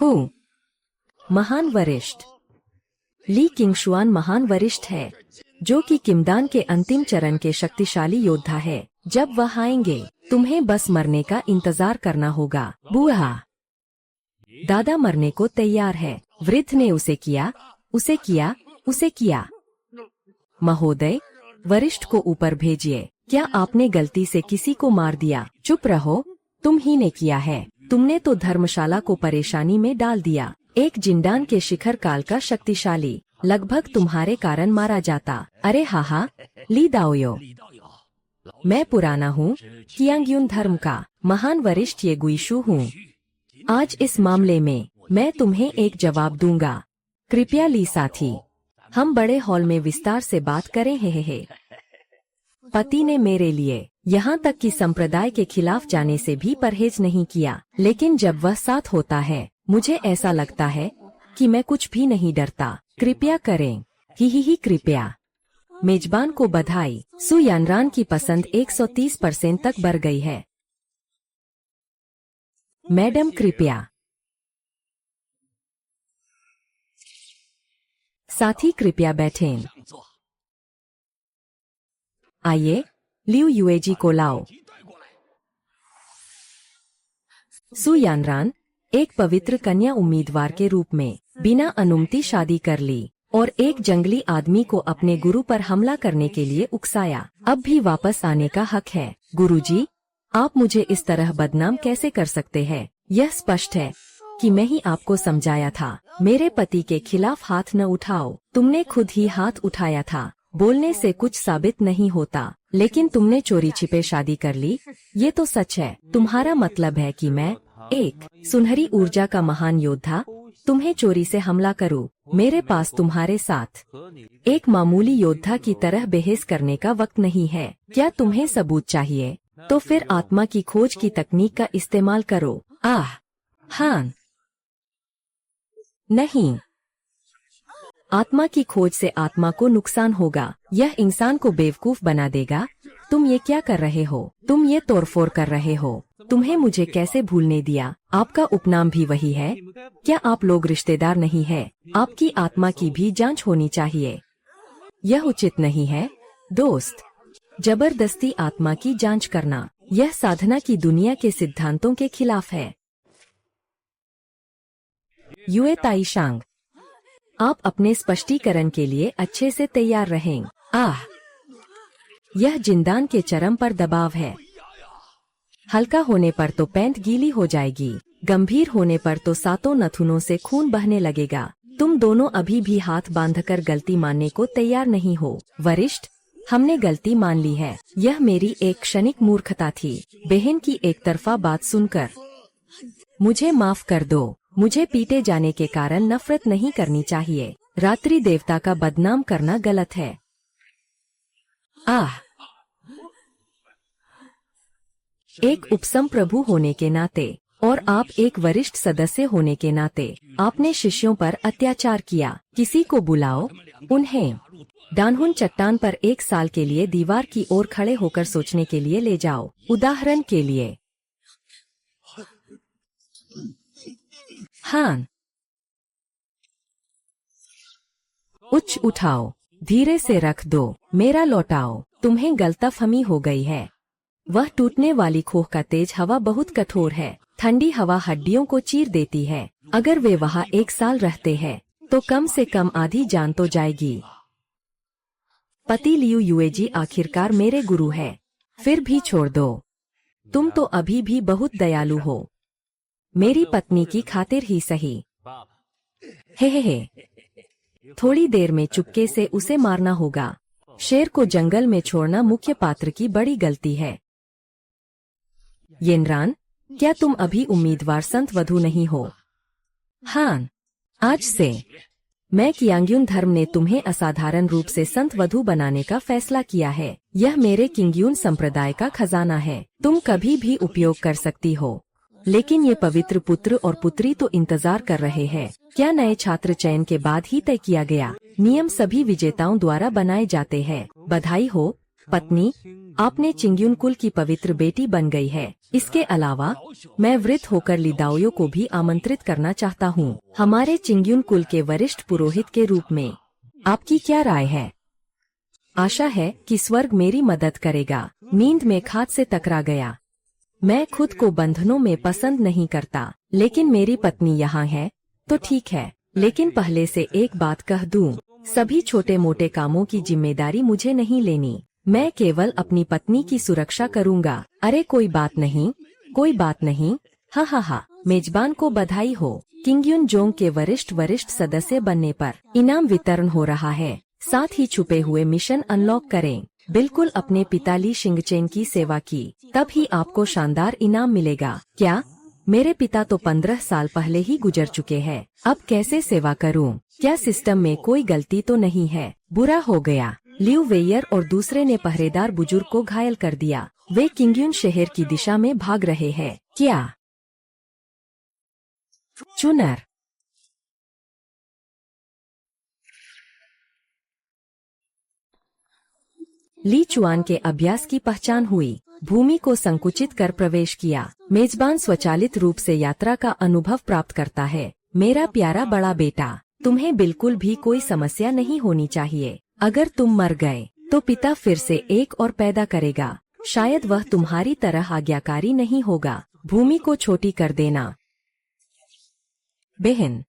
हूँ महान वरिष्ठ। ली किंगशुआन महान वरिष्ठ है, जो कि किमदान के अंतिम चरण के शक्तिशाली योद्धा है। जब वह आएंगे, तुम्हें बस मरने का इंतजार करना होगा। बुआ, दादा मरने को तैयार है। वृद्ध ने उसे किया। महोदय, वरिष्ठ को ऊपर भेजिए। क्या आपने गलती से किसी को मार दिया? चुप रहो, तुम ही ने किया है। तुमने तो धर्मशाला को परेशानी में डाल दिया। एक जिंदान के शिखर काल का शक्तिशाली लगभग तुम्हारे कारण मारा जाता। अरे हाहा, ली दाओयो, मैं पुराना हूँ, कियांग्यून धर्म का महान वरिष्ठ ये गुइशु हूँ। आज इस मामले में मैं तुम्हें एक जवाब दूंगा। कृपया ली साथी, हम बड़े हॉल में विस्तार से बात करें। हे। पति ने मेरे लिए यहाँ तक कि संप्रदाय के खिलाफ जाने से भी परहेज नहीं किया, लेकिन जब वह साथ होता है, मुझे ऐसा लगता है कि मैं कुछ भी नहीं डरता। कृपया करें। ही कृपया। मेजबान को बधाई। सु यानरान की पसंद 130% तक बढ़ गई है। मैडम कृपया। साथी कृपया बैठें। आइए, लियू युएजी को लाओ। सु यानरान एक पवित्र कन्या उम्मीदवार के रूप में बिना अनुमति शादी कर ली और एक जंगली आदमी को अपने गुरु पर हमला करने के लिए उकसाया। अब भी वापस आने का हक है। गुरुजी, आप मुझे इस तरह बदनाम कैसे कर सकते हैं? यह स्पष्ट है कि मैं ही आपको समझाया था, मेरे पति के खिलाफ हाथ न उठाओ। तुमने खुद ही हाथ उठाया था। बोलने से कुछ साबित नहीं होता, लेकिन तुमने चोरी छिपे शादी कर ली। ये तो सच है। तुम्हारा मतलब है कि मैं, एक सुनहरी ऊर्जा का महान योद्धा, तुम्हें चोरी से हमला करूं? मेरे पास तुम्हारे साथ एक मामूली योद्धा की तरह बहस करने का वक्त नहीं है। क्या तुम्हें सबूत चाहिए? तो फिर आत्मा की खोज की तकनीक का इस्तेमाल करो। हाँ, नहीं, आत्मा की खोज से आत्मा को नुकसान होगा। यह इंसान को बेवकूफ बना देगा। तुम ये क्या कर रहे हो? तुम ये तोड़फोड़ कर रहे हो। तुम्हें मुझे कैसे भूलने दिया? आपका उपनाम भी वही है। क्या आप लोग रिश्तेदार नहीं है? आपकी आत्मा की भी जांच होनी चाहिए। यह उचित नहीं है दोस्त। जबरदस्ती आत्मा की जांच करना, यह साधना की दुनिया के सिद्धांतों के खिलाफ है। युए ताईशांग, आप अपने स्पष्टीकरण के लिए अच्छे से तैयार रहें। यह जिंदान के चरम पर दबाव है। हल्का होने पर तो पैंट गीली हो जाएगी, गंभीर होने पर तो सातों नथुनों से खून बहने लगेगा। तुम दोनों अभी भी हाथ बांधकर गलती मानने को तैयार नहीं हो। वरिष्ठ, हमने गलती मान ली है। यह मेरी एक क्षणिक मूर्खता थी। बहन की एक तरफा बात सुनकर मुझे माफ कर दो। मुझे पीटे जाने के कारण नफरत नहीं करनी चाहिए। रात्रि देवता का बदनाम करना गलत है। एक उपसम प्रभु होने के नाते और आप एक वरिष्ठ सदस्य होने के नाते आपने शिष्यों पर अत्याचार किया। किसी को बुलाओ उन्हें डानहुन चट्टान पर 1 साल के लिए दीवार की ओर खड़े होकर सोचने के लिए ले जाओ। उदाहरण के लिए हान, उच्च उठाओ, धीरे से रख दो, मेरा लौटाओ। तुम्हें गलतफहमी हो गई है। वह टूटने वाली खोह का तेज हवा बहुत कठोर है। ठंडी हवा हड्डियों को चीर देती है। अगर वे वहाँ 1 साल रहते हैं तो कम से कम आधी जान तो जाएगी। पति लियू युएजी आखिरकार मेरे गुरु है, फिर भी छोड़ दो। तुम तो अभी भी बहुत दयालु हो, मेरी पत्नी की खातिर ही सही। हे। थोड़ी देर में चुपके से उसे मारना होगा। शेर को जंगल में छोड़ना मुख्य पात्र की बड़ी गलती है। येनरान, क्या तुम अभी उम्मीदवार संत वधू नहीं हो? हान, आज से मैं कियांग्युन धर्म ने तुम्हें असाधारण रूप से संत वधू बनाने का फैसला किया है। यह मेरे किंग्युन संप्रदाय का खजाना है, तुम कभी भी उपयोग कर सकती हो। लेकिन ये पवित्र पुत्र और पुत्री तो इंतजार कर रहे हैं। क्या नए छात्र चयन के बाद ही तय किया गया नियम सभी विजेताओं द्वारा बनाए जाते हैं। बधाई हो पत्नी, आपने चिंग्युन कुल की पवित्र बेटी बन गई है। इसके अलावा मैं वृद्ध होकर लिदाओयो को भी आमंत्रित करना चाहता हूँ, हमारे चिंग्युन कुल के वरिष्ठ पुरोहित के रूप में। आपकी क्या राय है? आशा है कि स्वर्ग मेरी मदद करेगा। नींद में खाट से टकरा गया। मैं खुद को बंधनों में पसंद नहीं करता, लेकिन मेरी पत्नी यहाँ है तो ठीक है। लेकिन पहले से एक बात कह दूं, सभी छोटे मोटे कामों की जिम्मेदारी मुझे नहीं लेनी। मैं केवल अपनी पत्नी की सुरक्षा करूँगा। अरे कोई बात नहीं, कोई बात नहीं। हा। मेजबान को बधाई हो। किंग्युन जोंग के वरिष्ठ सदस्य बनने पर इनाम वितरण हो रहा है। साथ ही छुपे हुए मिशन अनलॉक करें। बिल्कुल अपने पिता ली शिंगचेन की सेवा की, तब ही आपको शानदार इनाम मिलेगा। क्या? मेरे पिता तो 15 साल पहले ही गुजर चुके हैं। अब कैसे सेवा करूं? क्या सिस्टम में कोई गलती तो नहीं है? बुरा हो गया। लियू वेयर और दूसरे ने पहरेदार बुजुर्ग को घायल कर दिया। वे किंग्युन शहर की दिशा में भाग रहे हैं। क्या? चुनर। ली चुआन के अभ्यास की पहचान हुई। भूमि को संकुचित कर प्रवेश किया। मेजबान स्वचालित रूप से यात्रा का अनुभव प्राप्त करता है। मेरा प्यारा बड़ा बेटा, तुम्हें बिल्कुल भी कोई समस्या नहीं होनी चाहिए। अगर तुम मर गए तो पिता फिर से एक और पैदा करेगा। शायद वह तुम्हारी तरह आज्ञाकारी नहीं होगा। भूमि को छोटी कर देना। बहन,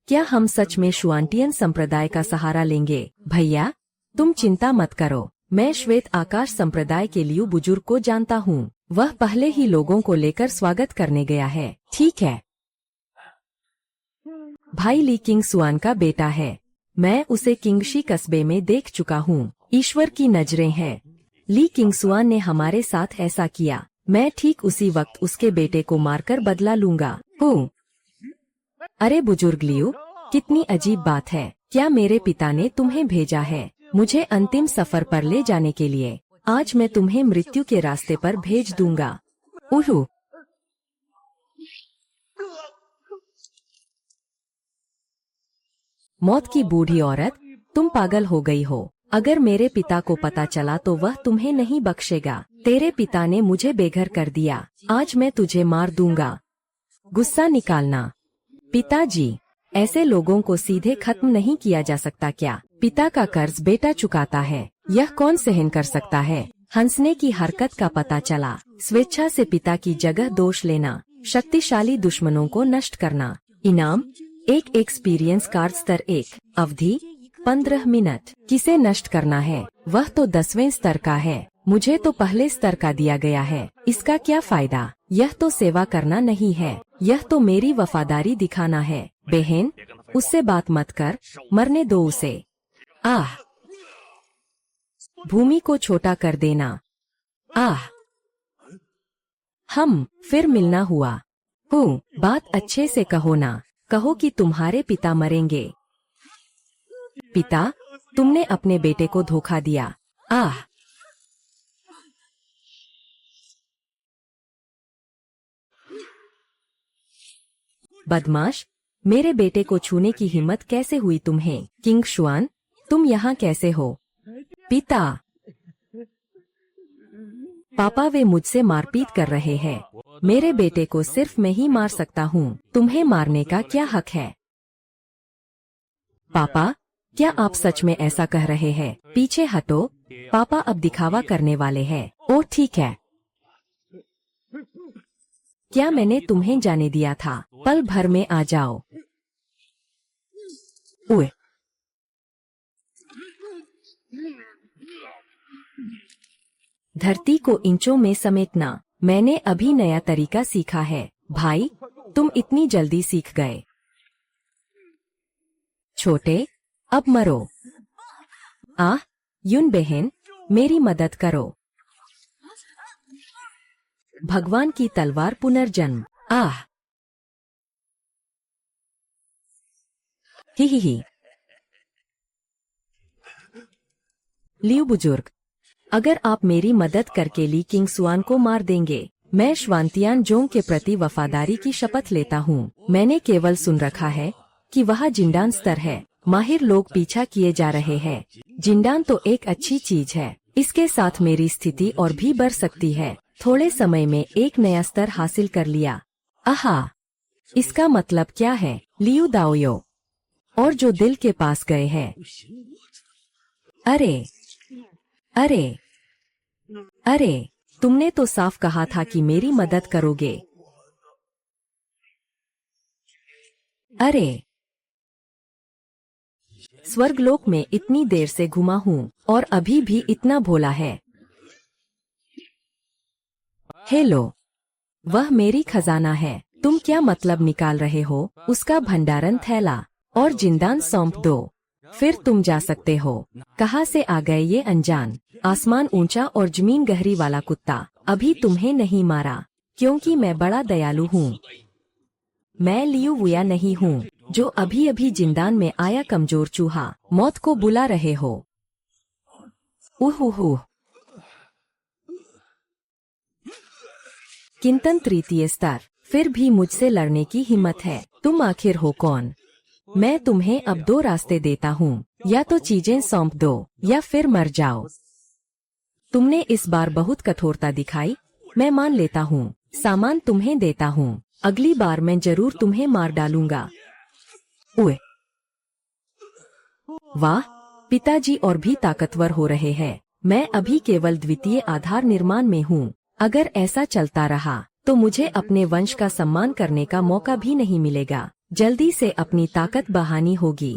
क्या हम सच में शुआंटियन संप्रदाय का सहारा लेंगे? भैया, तुम चिंता मत करो। मैं श्वेत आकाश संप्रदाय के लियू बुजुर्ग को जानता हूँ। वह पहले ही लोगों को लेकर स्वागत करने गया है। ठीक है। भाई ली किंग सुआन का बेटा है। मैं उसे किंगशी कस्बे में देख चुका हूँ। ईश्वर की नजरें हैं। ली किंग सुआन ने हमारे साथ ऐसा किया। मैं ठीक उसी वक्त उसके बेटे को मारकर बदला लूंगा। हूँ। अरे बुजुर्ग लियू, कितनी अजीब बात है। क्या मेरे पिता ने तुम्हें भेजा है मुझे अंतिम सफर पर ले जाने के लिए? आज मैं तुम्हें मृत्यु के रास्ते पर भेज दूंगा। उहू। मौत की बूढ़ी औरत, तुम पागल हो गई हो। अगर मेरे पिता को पता चला तो वह तुम्हें नहीं बख्शेगा। तेरे पिता ने मुझे बेघर कर दिया। आज मैं तुझे मार दूंगा। गुस्सा निकालना। पिताजी, ऐसे लोगों को सीधे खत्म नहीं किया जा सकता क्या? पिता का कर्ज बेटा चुकाता है, यह कौन सहन कर सकता है? हंसने की हरकत का पता चला। स्वेच्छा से पिता की जगह दोष लेना। शक्तिशाली दुश्मनों को नष्ट करना। इनाम, एक एक्सपीरियंस कार्ड स्तर 1। अवधि 15 मिनट। किसे नष्ट करना है? वह तो 10वें स्तर का है। मुझे तो पहले स्तर का दिया गया है। इसका क्या फायदा? यह तो सेवा करना नहीं है, यह तो मेरी वफादारी दिखाना है। बहन, उससे बात मत कर, मरने दो उसे। आह। भूमि को छोटा कर देना। आह। हम फिर मिलना हुआ। हूँ, बात अच्छे से कहो ना। कहो कि तुम्हारे पिता मरेंगे। पिता, तुमने अपने बेटे को धोखा दिया। आह। बदमाश, मेरे बेटे को छूने की हिम्मत कैसे हुई तुम्हें? किंग शुआन, तुम यहाँ कैसे हो? पिता, पापा वे मुझसे मारपीट कर रहे हैं। मेरे बेटे को सिर्फ मैं ही मार सकता हूँ। तुम्हें मारने का क्या हक है? पापा, क्या आप सच में ऐसा कह रहे हैं? पीछे हटो, पापा अब दिखावा करने वाले हैं। ओह ठीक है। क्या मैंने तुम्हें जाने दिया था? पल भर में आ जाओ। ओए, धरती को इंचों में समेटना। मैंने अभी नया तरीका सीखा है। भाई, तुम इतनी जल्दी सीख गए। छोटे, अब मरो। युन बहन, मेरी मदद करो। भगवान की तलवार पुनर्जन्म। ही। लियू बुजुर्ग, अगर आप मेरी मदद करके ली किंग सुआन को मार देंगे, मैं श्वांतियान जोंग के प्रति वफादारी की शपथ लेता हूँ। मैंने केवल सुन रखा है कि वह जिंडान स्तर है। माहिर लोग पीछा किए जा रहे हैं। जिंडान तो एक अच्छी चीज है। इसके साथ मेरी स्थिति और भी बढ़ सकती है। थोड़े समय में एक नया स्तर हासिल कर लिया। इसका मतलब क्या है? लियू दाओयो, और जो दिल के पास गए हैं। अरे, तुमने तो साफ कहा था कि मेरी मदद करोगे। स्वर्गलोक में इतनी देर से घुमा हूँ और अभी भी इतना भोला है। हेलो, वह मेरी खजाना है। तुम क्या मतलब निकाल रहे हो? उसका भंडारण थैला और जिंदान सौंप दो, फिर तुम जा सकते हो। कहाँ से आ गए ये अनजान? आसमान ऊंचा और जमीन गहरी वाला कुत्ता अभी तुम्हें नहीं मारा, क्योंकि मैं बड़ा दयालु हूँ। मैं लियू वुया नहीं हूँ जो अभी अभी जिंदान में आया कमजोर चूहा। मौत को बुला रहे हो। किंतन तृतीय स्तर, फिर भी मुझसे लड़ने की हिम्मत है। तुम आखिर हो कौन? मैं तुम्हें अब दो रास्ते देता हूँ, या तो चीजें सौंप दो या फिर मर जाओ। तुमने इस बार बहुत कठोरता दिखाई, मैं मान लेता हूँ। सामान तुम्हें देता हूँ। अगली बार मैं जरूर तुम्हें मार डालूंगा। वाह, पिताजी और भी ताकतवर हो रहे हैं। मैं अभी केवल द्वितीय आधार निर्माण में हूँ। अगर ऐसा चलता रहा तो मुझे अपने वंश का सम्मान करने का मौका भी नहीं मिलेगा। जल्दी से अपनी ताकत बढ़ानी होगी।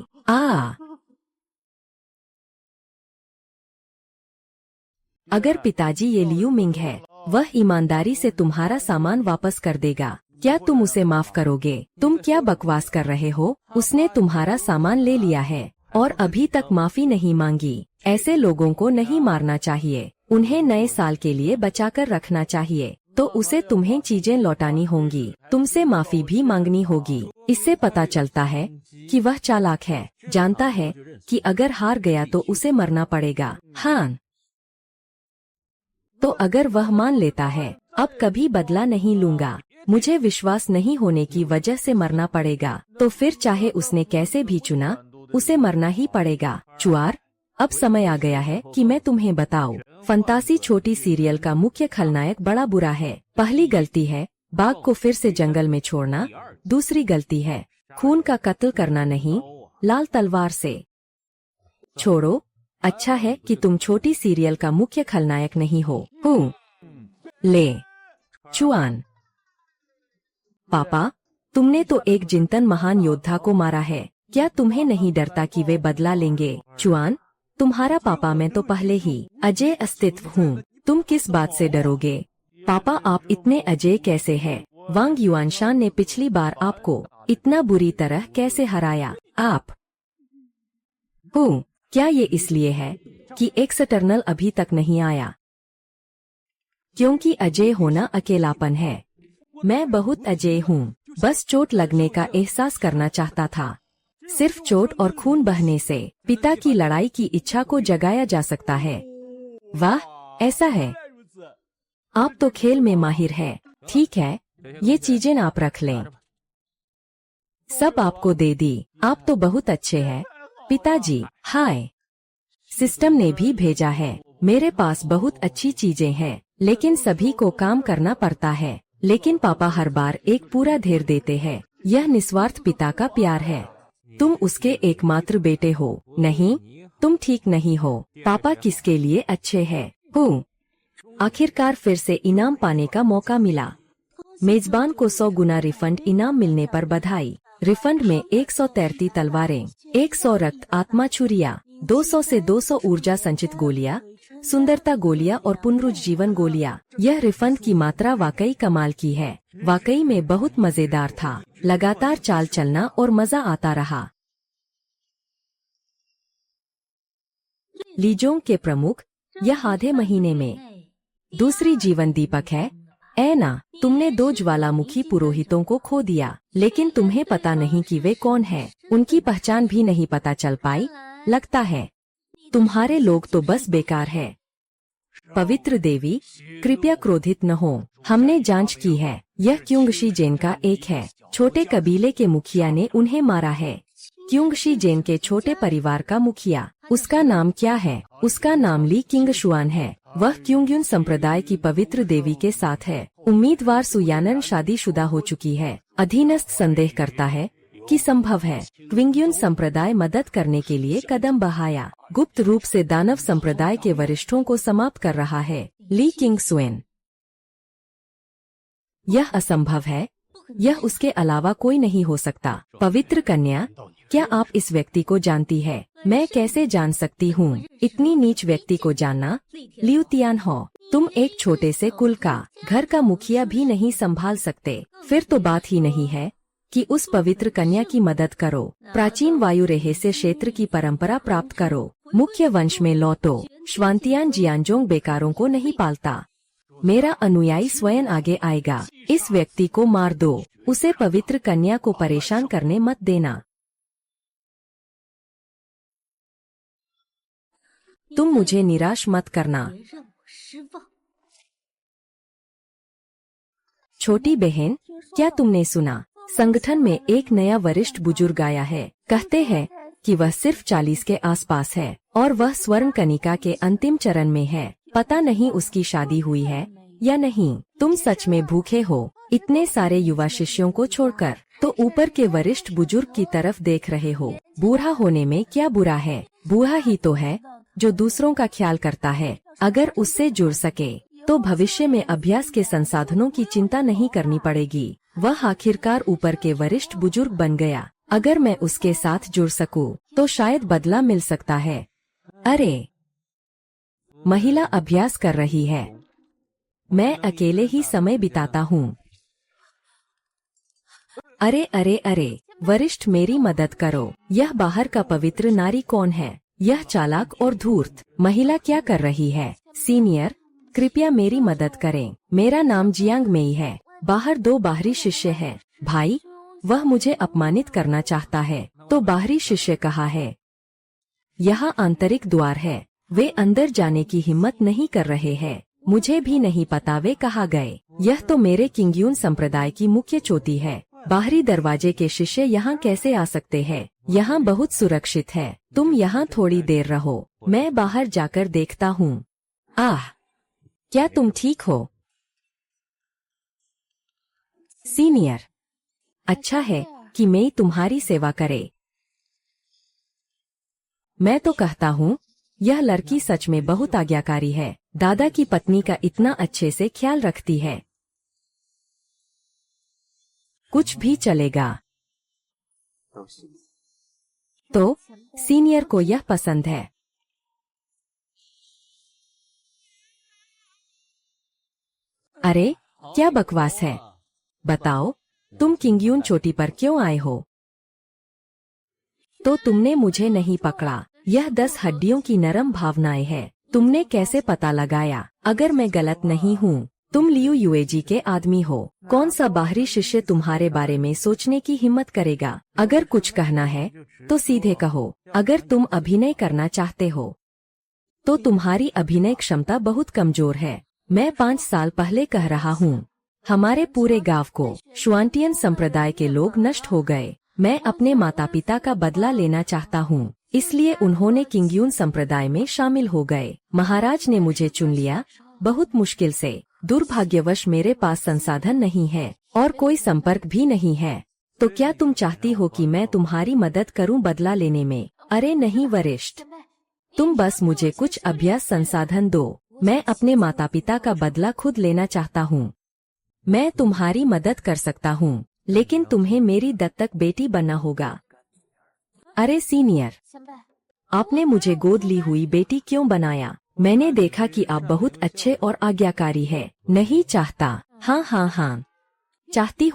अगर पिताजी ये लियू मिंग है, वह ईमानदारी से तुम्हारा सामान वापस कर देगा। क्या तुम उसे माफ करोगे? तुम क्या बकवास कर रहे हो? उसने तुम्हारा सामान ले लिया है और अभी तक माफी नहीं मांगी। ऐसे लोगों को नहीं मारना चाहिए, उन्हें नए साल के लिए बचाकर रखना चाहिए। तो उसे तुम्हें चीजें लौटानी होंगी, तुमसे माफी भी मांगनी होगी। इससे पता चलता है कि वह चालाक है, जानता है कि अगर हार गया तो उसे मरना पड़ेगा। तो अगर वह मान लेता है अब कभी बदला नहीं लूंगा, मुझे विश्वास नहीं होने की वजह से मरना पड़ेगा, तो फिर चाहे उसने कैसे भी चुना, उसे मरना ही पड़ेगा। चुआर, अब समय आ गया है कि मैं तुम्हें बताऊं। फंतासी छोटी सीरियल का मुख्य खलनायक बड़ा बुरा है। पहली गलती है बाघ को फिर से जंगल में छोड़ना। दूसरी गलती है खून का कत्ल करना नहीं, लाल तलवार से। छोड़ो, अच्छा है कि तुम छोटी सीरियल का मुख्य खलनायक नहीं हो। ले चुआन, पापा, तुमने तो एक जिंतन महान योद्धा को मारा है। क्या तुम्हें नहीं डरता कि वे बदला लेंगे? चुआन, तुम्हारा पापा मैं तो पहले ही अजय अस्तित्व हूँ। तुम किस बात से डरोगे? पापा, आप इतने अजय कैसे हैं? वांग युआनशान ने पिछली बार आपको इतना बुरी तरह कैसे हराया? आप क्या ये इसलिए है कि एक्सटर्नल अभी तक नहीं आया? क्योंकि अजय होना अकेलापन है। मैं बहुत अजय हूँ, बस चोट लगने का एहसास करना चाहता था। सिर्फ चोट और खून बहने से पिता की लड़ाई की इच्छा को जगाया जा सकता है। वाह, ऐसा है। आप तो खेल में माहिर हैं। ठीक है, ये चीजें आप रख लें। सब आपको दे दी। आप तो बहुत अच्छे हैं। पिताजी, हाय। सिस्टम ने भी भेजा है। मेरे पास बहुत अच्छी चीजें हैं, लेकिन सभी को काम करना पड़ता है। लेकिन पापा हर बार एक पूरा ढेर देते हैं। यह निस्वार्थ पिता का प्यार है। तुम उसके एकमात्र बेटे हो। नहीं, तुम ठीक नहीं हो। पापा किसके लिए अच्छे हैं? हूँ। आखिरकार फिर से इनाम पाने का मौका मिला। मेजबान को 100 गुना रिफंड इनाम मिलने पर बधाई। रिफंड में 133 तलवारें, 100 रक्त आत्मा छुरियां, 200 से 200 ऊर्जा संचित गोलियां, सुंदरता गोलियां और पुनरुज्जीवन गोलियां। यह रिफंड की मात्रा वाकई कमाल की है। वाकई में बहुत मजेदार था। लगातार चाल चलना और मजा आता रहा। लीजोंग के प्रमुख, यह आधे महीने में दूसरी जीवन दीपक है। ऐना, तुमने 2 ज्वालामुखी पुरोहितों को खो दिया, लेकिन तुम्हें पता नहीं कि वे कौन हैं। उनकी पहचान भी नहीं पता चल पाई। लगता है तुम्हारे लोग तो बस बेकार है। पवित्र देवी, कृपया क्रोधित न हो। हमने जांच की है। यह क्युंगशी जेन का एक है। छोटे कबीले के मुखिया ने उन्हें मारा है। क्युंगशी जेन के छोटे परिवार का मुखिया। उसका नाम क्या है? उसका नाम ली किंगशुआन है। वह क्युंग्युन संप्रदाय की पवित्र देवी के साथ है। उम्मीदवार सुयानन शादीशुदा हो चुकी है। अधीनस्थ संदेह करता है कि संभव है क्विंग्युन संप्रदाय मदद करने के लिए कदम बढ़ाया। गुप्त रूप से दानव संप्रदाय के वरिष्ठों को समाप्त कर रहा है। ली किंगसुएन, यह असंभव है। यह उसके अलावा कोई नहीं हो सकता। पवित्र कन्या, क्या आप इस व्यक्ति को जानती है? मैं कैसे जान सकती हूँ? इतनी नीच व्यक्ति को जानना। लियू तियान हो, तुम एक छोटे से कुल का घर का मुखिया भी नहीं संभाल सकते। फिर तो बात ही नहीं है कि उस पवित्र कन्या की मदद करो। प्राचीन वायु रहस्य क्षेत्र की परंपरा प्राप्त करो। मुख्य वंश में लौटो। श्वांतियान जियानजोंग बेकारों को नहीं पालता। मेरा अनुयायी स्वयं आगे आएगा। इस व्यक्ति को मार दो। उसे पवित्र कन्या को परेशान करने मत देना। तुम मुझे निराश मत करना। छोटी बहन, क्या तुमने सुना? संगठन में एक नया वरिष्ठ बुजुर्ग आया है। कहते हैं कि वह सिर्फ 40 के आसपास है और वह स्वर्ण कनिका के अंतिम चरण में है। पता नहीं उसकी शादी हुई है या नहीं। तुम सच में भूखे हो? इतने सारे युवा शिष्यों को छोड़कर तो ऊपर के वरिष्ठ बुजुर्ग की तरफ देख रहे हो। बूढ़ा होने में क्या बुरा है? बूढ़ा ही तो है जो दूसरों का ख्याल करता है। अगर उससे जुड़ सके तो भविष्य में अभ्यास के संसाधनों की चिंता नहीं करनी पड़ेगी। वह आखिरकार ऊपर के वरिष्ठ बुजुर्ग बन गया। अगर मैं उसके साथ जुड़ सकूं, तो शायद बदला मिल सकता है। अरे, महिला अभ्यास कर रही है। मैं अकेले ही समय बिताता हूँ। अरे अरे अरे, वरिष्ठ मेरी मदद करो। यह बाहर का पवित्र नारी कौन है? यह चालाक और धूर्त महिला क्या कर रही है? सीनियर, कृपया मेरी मदद करें। मेरा नाम जियांग मेई है। बाहर 2 बाहरी शिष्य हैं। भाई, वह मुझे अपमानित करना चाहता है। तो बाहरी शिष्य कहाँ है? यहाँ आंतरिक द्वार है। वे अंदर जाने की हिम्मत नहीं कर रहे हैं। मुझे भी नहीं पता वे कहाँ गए। यह तो मेरे किंग्यून संप्रदाय की मुख्य चोटी है। बाहरी दरवाजे के शिष्य यहाँ कैसे आ सकते हैं? यहाँ बहुत सुरक्षित है। तुम यहाँ थोड़ी देर रहो, मैं बाहर जाकर देखता हूँ। आह, क्या तुम ठीक हो? सीनियर, अच्छा है कि मैं तुम्हारी सेवा करे। मैं तो कहता हूँ, यह लड़की सच में बहुत आज्ञाकारी है। दादा की पत्नी का इतना अच्छे से ख्याल रखती है। कुछ भी चलेगा। तो सीनियर को यह पसंद है। अरे, क्या बकवास है? बताओ, तुम किंग्यून चोटी पर क्यों आए हो? तो तुमने मुझे नहीं पकड़ा। यह 10 हड्डियों की नरम भावनाएं है। तुमने कैसे पता लगाया? अगर मैं गलत नहीं हूँ, तुम लियू यूएजी के आदमी हो। कौन सा बाहरी शिष्य तुम्हारे बारे में सोचने की हिम्मत करेगा? अगर कुछ कहना है तो सीधे कहो। अगर तुम अभिनय करना चाहते हो तो तुम्हारी अभिनय क्षमता बहुत कमजोर है। मैं 5 साल पहले कह रहा हूँ, हमारे पूरे गांव को श्वांटियन संप्रदाय के लोग नष्ट हो गए। मैं अपने माता पिता का बदला लेना चाहता हूँ। इसलिए उन्होंने किंग्यून संप्रदाय में शामिल हो गए। महाराज ने मुझे चुन लिया, बहुत मुश्किल से। दुर्भाग्यवश मेरे पास संसाधन नहीं है और कोई संपर्क भी नहीं है। तो क्या तुम चाहती हो कि मैं तुम्हारी मदद करूं बदला लेने में? अरे नहीं वरिष्ठ, तुम बस मुझे कुछ अभ्यास संसाधन दो। मैं अपने माता पिता का बदला खुद लेना चाहता हूँ। मैं तुम्हारी मदद कर सकता हूँ, लेकिन तुम्हें मेरी दत्तक बेटी बनना होगा। अरे सीनियर, 前辈， आपने मुझे गोद ली हुई बेटी क्यों बनाया? मैंने देखा कि आप बहुत अच्छे और आज्ञाकारी है। नहीं चाहता। हाँ, चाहती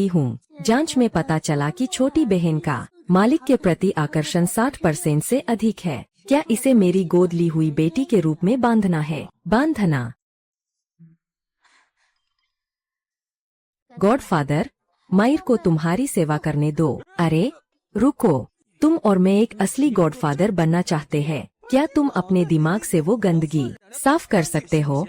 हूँ। जांच में पता चला कि छोटी बहन का मालिक के प्रति आकर्षण 60% से अधिक है। क्या इसे मेरी गोद ली हुई बेटी के रूप में बांधना है? बांधना। गॉडफादर, मायर को तुम्हारी सेवा करने दो। अरे रुको, तुम और मैं एक असली गॉडफादर बनना चाहते हैं। क्या तुम अपने दिमाग से वो गंदगी साफ कर सकते हो?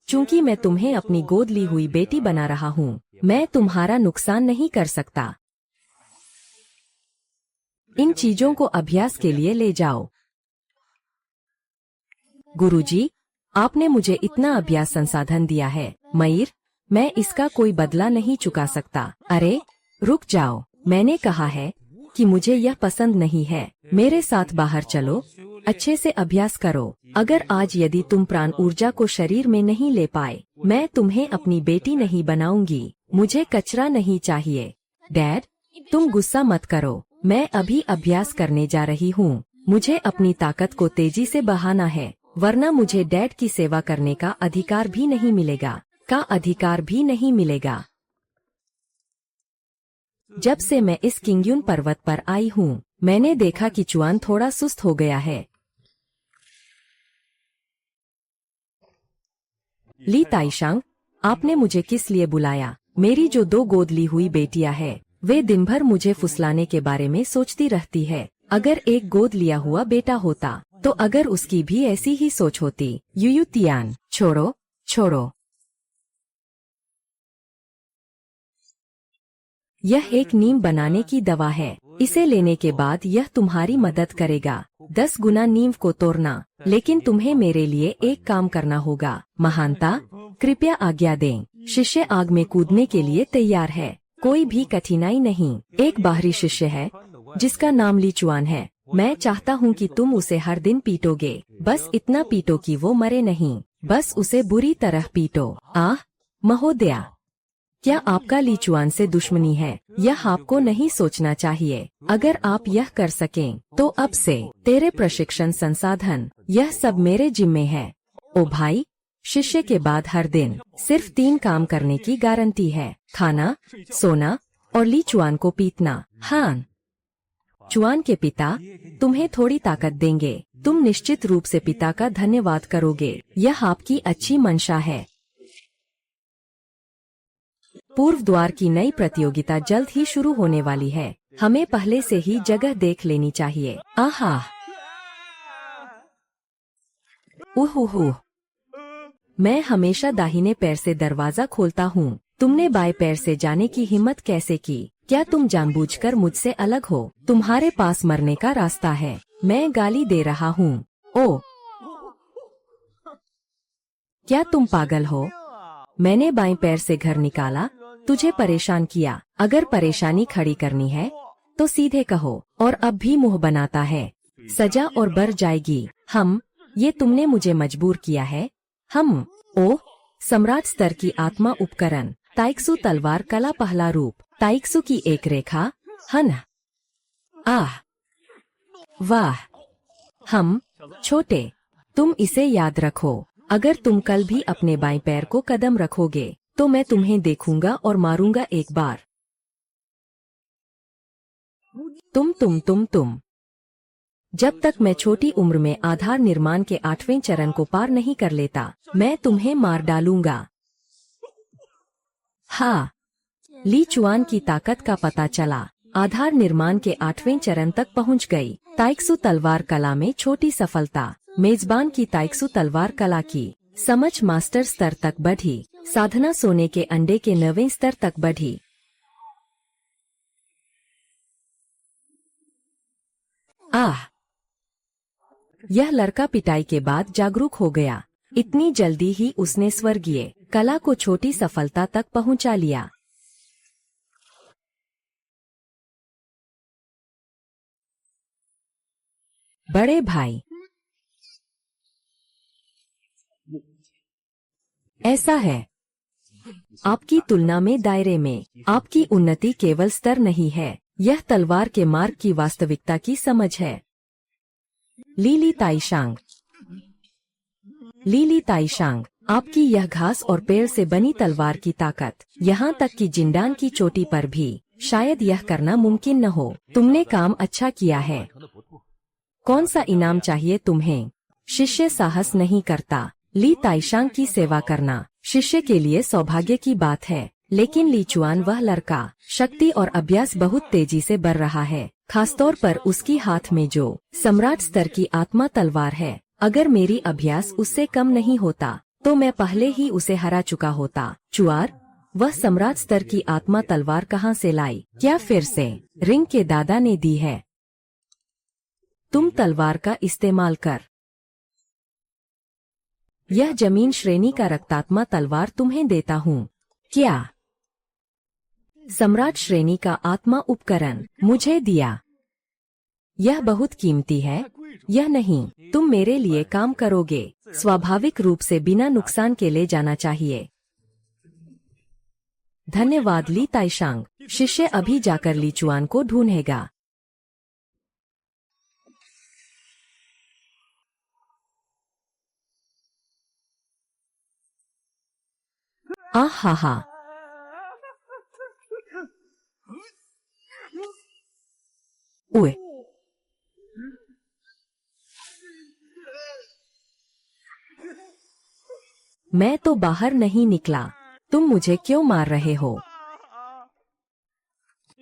चूंकि मैं तुम्हें अपनी गोद ली हुई बेटी बना रहा हूँ, मैं तुम्हारा नुकसान नहीं कर सकता। इन चीजों को अभ्यास के लिए ले जाओ। गुरुजी, आपने मुझे इतना अभ्यास संसाधन दिया है। मयर, मैं इसका कोई बदला नहीं चुका सकता। अरे रुक जाओ, मैंने कहा है कि मुझे यह पसंद नहीं है। मेरे साथ बाहर चलो, अच्छे से अभ्यास करो। अगर आज यदि तुम प्राण ऊर्जा को शरीर में नहीं ले पाए, मैं तुम्हें अपनी बेटी नहीं बनाऊंगी। मुझे कचरा नहीं चाहिए। डैड, तुम गुस्सा मत करो। मैं अभी अभ्यास करने जा रही हूँ। मुझे अपनी ताकत को तेजी से बहाना है, वरना मुझे डैड की सेवा करने का अधिकार भी नहीं मिलेगा। जब से मैं इस किंग्यून पर्वत पर आई हूँ, मैंने देखा कि चुआन थोड़ा सुस्त हो गया है। ली ताइशांग, आपने मुझे किस लिए बुलाया? मेरी जो 2 गोद ली हुई बेटियां हैं, वे दिन भर मुझे फुसलाने के बारे में सोचती रहती है। अगर एक गोद लिया हुआ बेटा होता, तो अगर उसकी भी ऐसी ही सोच होती। युयु तियान, छोड़ो। यह एक नीम बनाने की दवा है। इसे लेने के बाद यह तुम्हारी मदद करेगा। 10 गुना नीम को तोड़ना। लेकिन तुम्हें मेरे लिए एक काम करना होगा। महानता, कृपया आज्ञा दें। शिष्य आग में कूदने के लिए तैयार है। कोई भी कठिनाई नहीं। एक बाहरी शिष्य है जिसका नाम ली चुआन है। मैं चाहता हूँ कि तुम उसे हर दिन पीटोगे। बस इतना पीटो कि वो मरे नहीं। बस उसे बुरी तरह पीटो। महोदया, क्या आपका ली चुआन से दुश्मनी है? यह आपको नहीं सोचना चाहिए। अगर आप यह कर सकें, तो अब से तेरे प्रशिक्षण संसाधन, यह सब मेरे जिम्मे है। ओ भाई, शिष्य के बाद हर दिन सिर्फ 3 काम करने की गारंटी है। खाना, सोना और ली चुआन को पीटना। हाँ, चुआन के पिता तुम्हें थोड़ी ताकत देंगे। तुम निश्चित रूप से पिता का धन्यवाद करोगे। यह आपकी अच्छी मंशा है। पूर्व द्वार की नई प्रतियोगिता जल्द ही शुरू होने वाली है। हमें पहले से ही जगह देख लेनी चाहिए। आहा, उहूहू। मैं हमेशा दाहिने पैर से दरवाजा खोलता हूँ। तुमने बाएं पैर से जाने की हिम्मत कैसे की? क्या तुम जानबूझकर मुझसे अलग हो? तुम्हारे पास मरने का रास्ता है। मैं गाली दे रहा हूँ। ओ, क्या तुम पागल हो? मैंने बाएं पैर से घर निकाला, तुझे परेशान किया। अगर परेशानी खड़ी करनी है तो सीधे कहो। और अब भी मुंह बनाता है। सजा और बढ़ जाएगी। ये तुमने मुझे मजबूर किया है। सम्राट स्तर की आत्मा उपकरण। ताइक्सु तलवार कला पहला रूप। ताइक्सु की एक रेखा। वाह। छोटे, तुम इसे याद रखो। अगर तुम कल भी अपने बाएं पैर को कदम रखोगे, तो मैं तुम्हें देखूंगा और मारूंगा एक बार। तुम। जब तक मैं छोटी उम्र में आधार निर्माण के 8वें चरण को पार नहीं कर लेता, मैं तुम्हें मार डालूंगा। ली चुआन की ताकत का पता चला। आधार निर्माण के 8वें चरण तक पहुंच गई। ताइक्सु तलवार कला में छोटी सफलता। मेजबान की ताइक्सु तलवार कला की समझ मास्टर स्तर तक बढ़ी। साधना सोने के अंडे के 9वें स्तर तक बढ़ी। यह लड़का पिटाई के बाद जागरूक हो गया। इतनी जल्दी ही उसने स्वर्गीय कला को छोटी सफलता तक पहुंचा लिया। बड़े भाई, ऐसा है, आपकी तुलना में दायरे में आपकी उन्नति केवल स्तर नहीं है, यह तलवार के मार्ग की वास्तविकता की समझ है। लीली ताइशांग, लीली ताइशांग, आपकी यह घास और पेड़ से बनी तलवार की ताकत, यहाँ तक कि जिंडान की चोटी पर भी शायद यह करना मुमकिन न हो। तुमने काम अच्छा किया है। कौन सा इनाम चाहिए तुम्हें? शिष्य साहस नहीं करता। ली ताइशांग की सेवा करना शिष्य के लिए सौभाग्य की बात है, लेकिन ली चुआन वह लड़का शक्ति और अभ्यास बहुत तेजी से बढ़ रहा है, खासतौर पर उसकी हाथ में जो सम्राट स्तर की आत्मा तलवार है। अगर मेरी अभ्यास उससे कम नहीं होता तो मैं पहले ही उसे हरा चुका होता। चुआर, वह सम्राट स्तर की आत्मा तलवार कहाँ से लाई? क्या फिर से रिंग के दादा ने दी है? तुम तलवार का इस्तेमाल कर। यह जमीन श्रेणी का रक्तात्मा तलवार तुम्हें देता हूँ। क्या? सम्राट श्रेणी का आत्मा उपकरण मुझे दिया। यह बहुत कीमती है। यह नहीं, तुम मेरे लिए काम करोगे। स्वाभाविक रूप से बिना नुकसान के ले जाना चाहिए। धन्यवाद ली ताइशांग। शिष्य अभी जाकर ली चुआन को ढूंढेगा। आहा हा, ओए, मैं तो बाहर नहीं निकला। तुम मुझे क्यों मार रहे हो?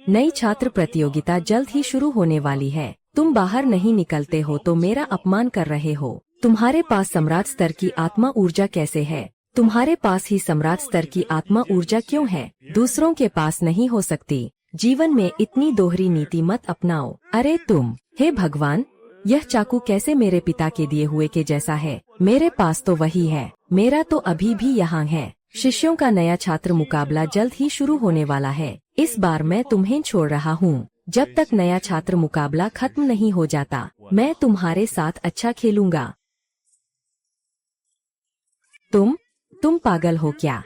नई छात्र प्रतियोगिता जल्द ही शुरू होने वाली है। तुम बाहर नहीं निकलते हो तो मेरा अपमान कर रहे हो। तुम्हारे पास सम्राट स्तर की आत्मा ऊर्जा कैसे है? तुम्हारे पास ही सम्राट स्तर की आत्मा ऊर्जा क्यों है? दूसरों के पास नहीं हो सकती। जीवन में इतनी दोहरी नीति मत अपनाओ। अरे तुम, हे भगवान, यह चाकू कैसे मेरे पिता के दिए हुए के जैसा है? मेरे पास तो वही है। मेरा तो अभी भी यहाँ है। शिष्यों का नया छात्र मुकाबला जल्द ही शुरू होने वाला है। इस बार मैं तुम्हें छोड़ रहा हूँ। जब तक नया छात्र मुकाबला खत्म नहीं हो जाता, मैं तुम्हारे साथ अच्छा खेलूंगा। तुम पागल हो क्या?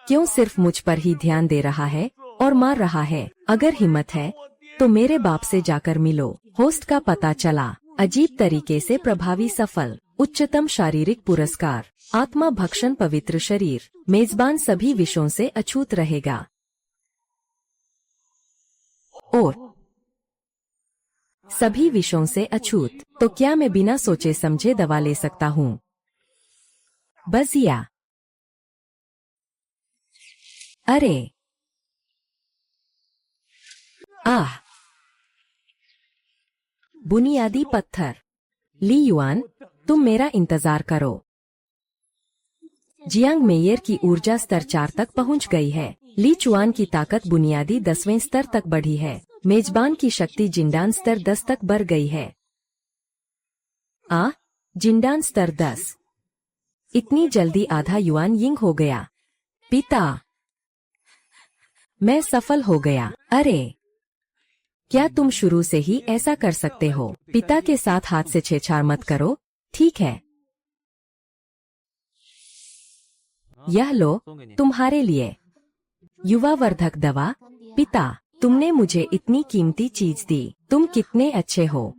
क्यों सिर्फ मुझ पर ही ध्यान दे रहा है और मार रहा है? अगर हिम्मत है तो मेरे बाप से जाकर मिलो। होस्ट का पता चला। अजीब तरीके से प्रभावी सफल, उच्चतम शारीरिक पुरस्कार, आत्मा भक्षण, पवित्र शरीर। मेजबान सभी विषयों से अछूत रहेगा। और सभी विषयों से अछूत, तो क्या मैं बिना सोचे समझे दवा ले सकता हूँ? बजिया। अरे आह, बुनियादी पत्थर। ली युआन, तुम मेरा इंतजार करो। जियांग मेयर की ऊर्जा स्तर 4 तक पहुंच गई है। ली चुआन की ताकत बुनियादी 10वें स्तर तक बढ़ी है। मेजबान की शक्ति जिंडान स्तर 10 तक बढ़ गई है। जिंडान स्तर 10। इतनी जल्दी आधा युआन यिंग हो गया। पिता, मैं सफल हो गया। अरे, क्या तुम शुरू से ही ऐसा कर सकते हो? पिता के साथ हाथ से छेड़छाड़ मत करो, ठीक है? यह लो, तुम्हारे लिए। युवावर्धक दवा। पिता, तुमने मुझे इतनी कीमती चीज दी। तुम कितने अच्छे हो।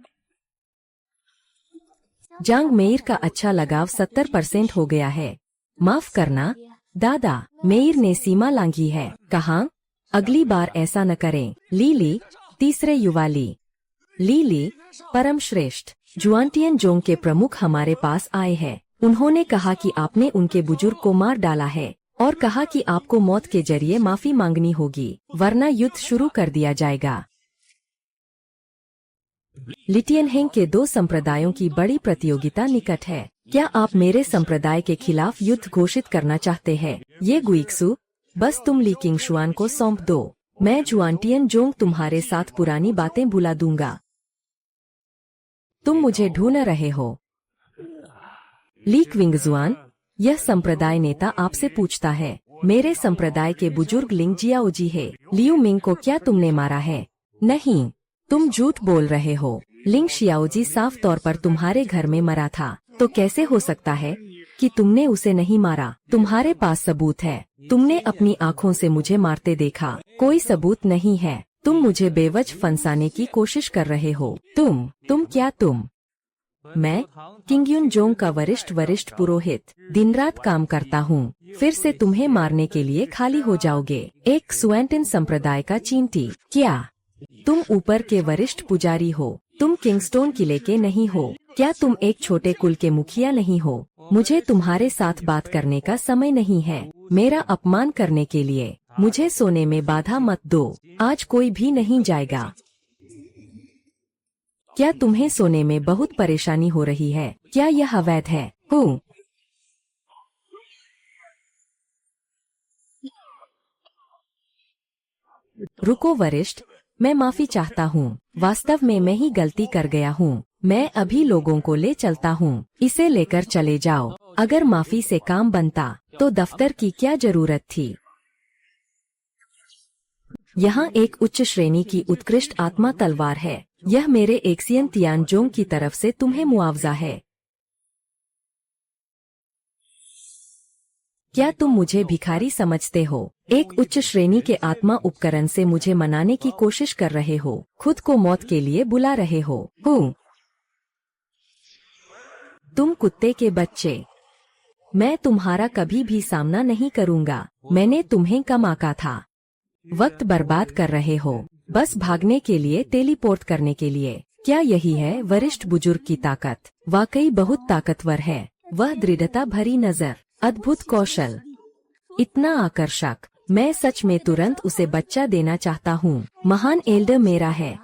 जांग मेयर का अच्छा लगाव 70% हो गया है। माफ करना दादा, मेयर ने सीमा लांघी है। कहाँ? अगली बार ऐसा न करें। लीली, तीसरे युवा लीली, परम श्रेष्ठ। जुआनटियन जोंग के प्रमुख हमारे पास आए हैं। उन्होंने कहा कि आपने उनके बुजुर्ग को मार डाला है और कहा कि आपको मौत के जरिए माफी मांगनी होगी, वरना युद्ध शुरू कर दिया जाएगा। लिटियनहेंग के 2 संप्रदायों की बड़ी प्रतियोगिता निकट है। क्या आप मेरे संप्रदाय के खिलाफ युद्ध घोषित करना चाहते हैं? ये गुइक्सु, बस तुम ली किंगशुआन को सौंप दो। मैं जुआनटियन जोंग तुम्हारे साथ पुरानी बातें भुला दूंगा। तुम मुझे ढूंढ रहे हो। ली क्विंगजुआन, यह संप्रदाय नेता आपसे पूछता है। मेरे संप्रदाय के बुजुर्ग लिंग जियाओजी है। लियू मिंग को क्या तुमने मारा है? नहीं, तुम झूठ बोल रहे हो। लिंग शियाओजी साफ तौर पर तुम्हारे घर में मरा था, तो कैसे हो सकता है कि तुमने उसे नहीं मारा? तुम्हारे पास सबूत है। तुमने अपनी आँखों से मुझे मारते देखा। कोई सबूत नहीं है। तुम मुझे बेवजह फंसाने की कोशिश कर रहे हो। तुम मैं किंग युन जोंग का वरिष्ठ पुरोहित दिन रात काम करता हूँ। फिर से तुम्हें मारने के लिए खाली हो जाओगे। एक सुएंटिन संप्रदाय का चींटी। क्या तुम ऊपर के वरिष्ठ पुजारी हो? तुम किंगस्टोन किले के नहीं हो। क्या तुम एक छोटे कुल के मुखिया नहीं हो? मुझे तुम्हारे साथ बात करने का समय नहीं है। मेरा अपमान करने के लिए मुझे सोने में बाधा मत दो। आज कोई भी नहीं जाएगा। क्या तुम्हें सोने में बहुत परेशानी हो रही है? क्या यह अवैध है? हूँ। रुको वरिष्ठ, मैं माफी चाहता हूँ। वास्तव में मैं ही गलती कर गया हूँ। मैं अभी लोगों को ले चलता हूँ। इसे लेकर चले जाओ। अगर माफी से काम बनता तो दफ्तर की क्या जरूरत थी? यहाँ एक उच्च श्रेणी की उत्कृष्ट आत्मा तलवार है। यह मेरे एक्सियन तियानजोंग की तरफ से तुम्हें मुआवजा है। क्या तुम मुझे भिखारी समझते हो? एक उच्च श्रेणी के आत्मा उपकरण से मुझे मनाने की कोशिश कर रहे हो। खुद को मौत के लिए बुला रहे हो। हूँ। तुम कुत्ते के बच्चे। मैं तुम्हारा कभी भी सामना नहीं करूँगा। मैंने तुम्हें कम आंका था। वक्त बर्बाद कर रहे हो, बस भागने के लिए, टेलीपोर्ट करने के लिए। क्या यही है वरिष्ठ बुजुर्ग की ताकत? वाकई बहुत ताकतवर है। वह दृढ़ता भरी नजर, अद्भुत कौशल, इतना आकर्षक। मैं सच में तुरंत उसे बच्चा देना चाहता हूँ। महान एल्डर मेरा है।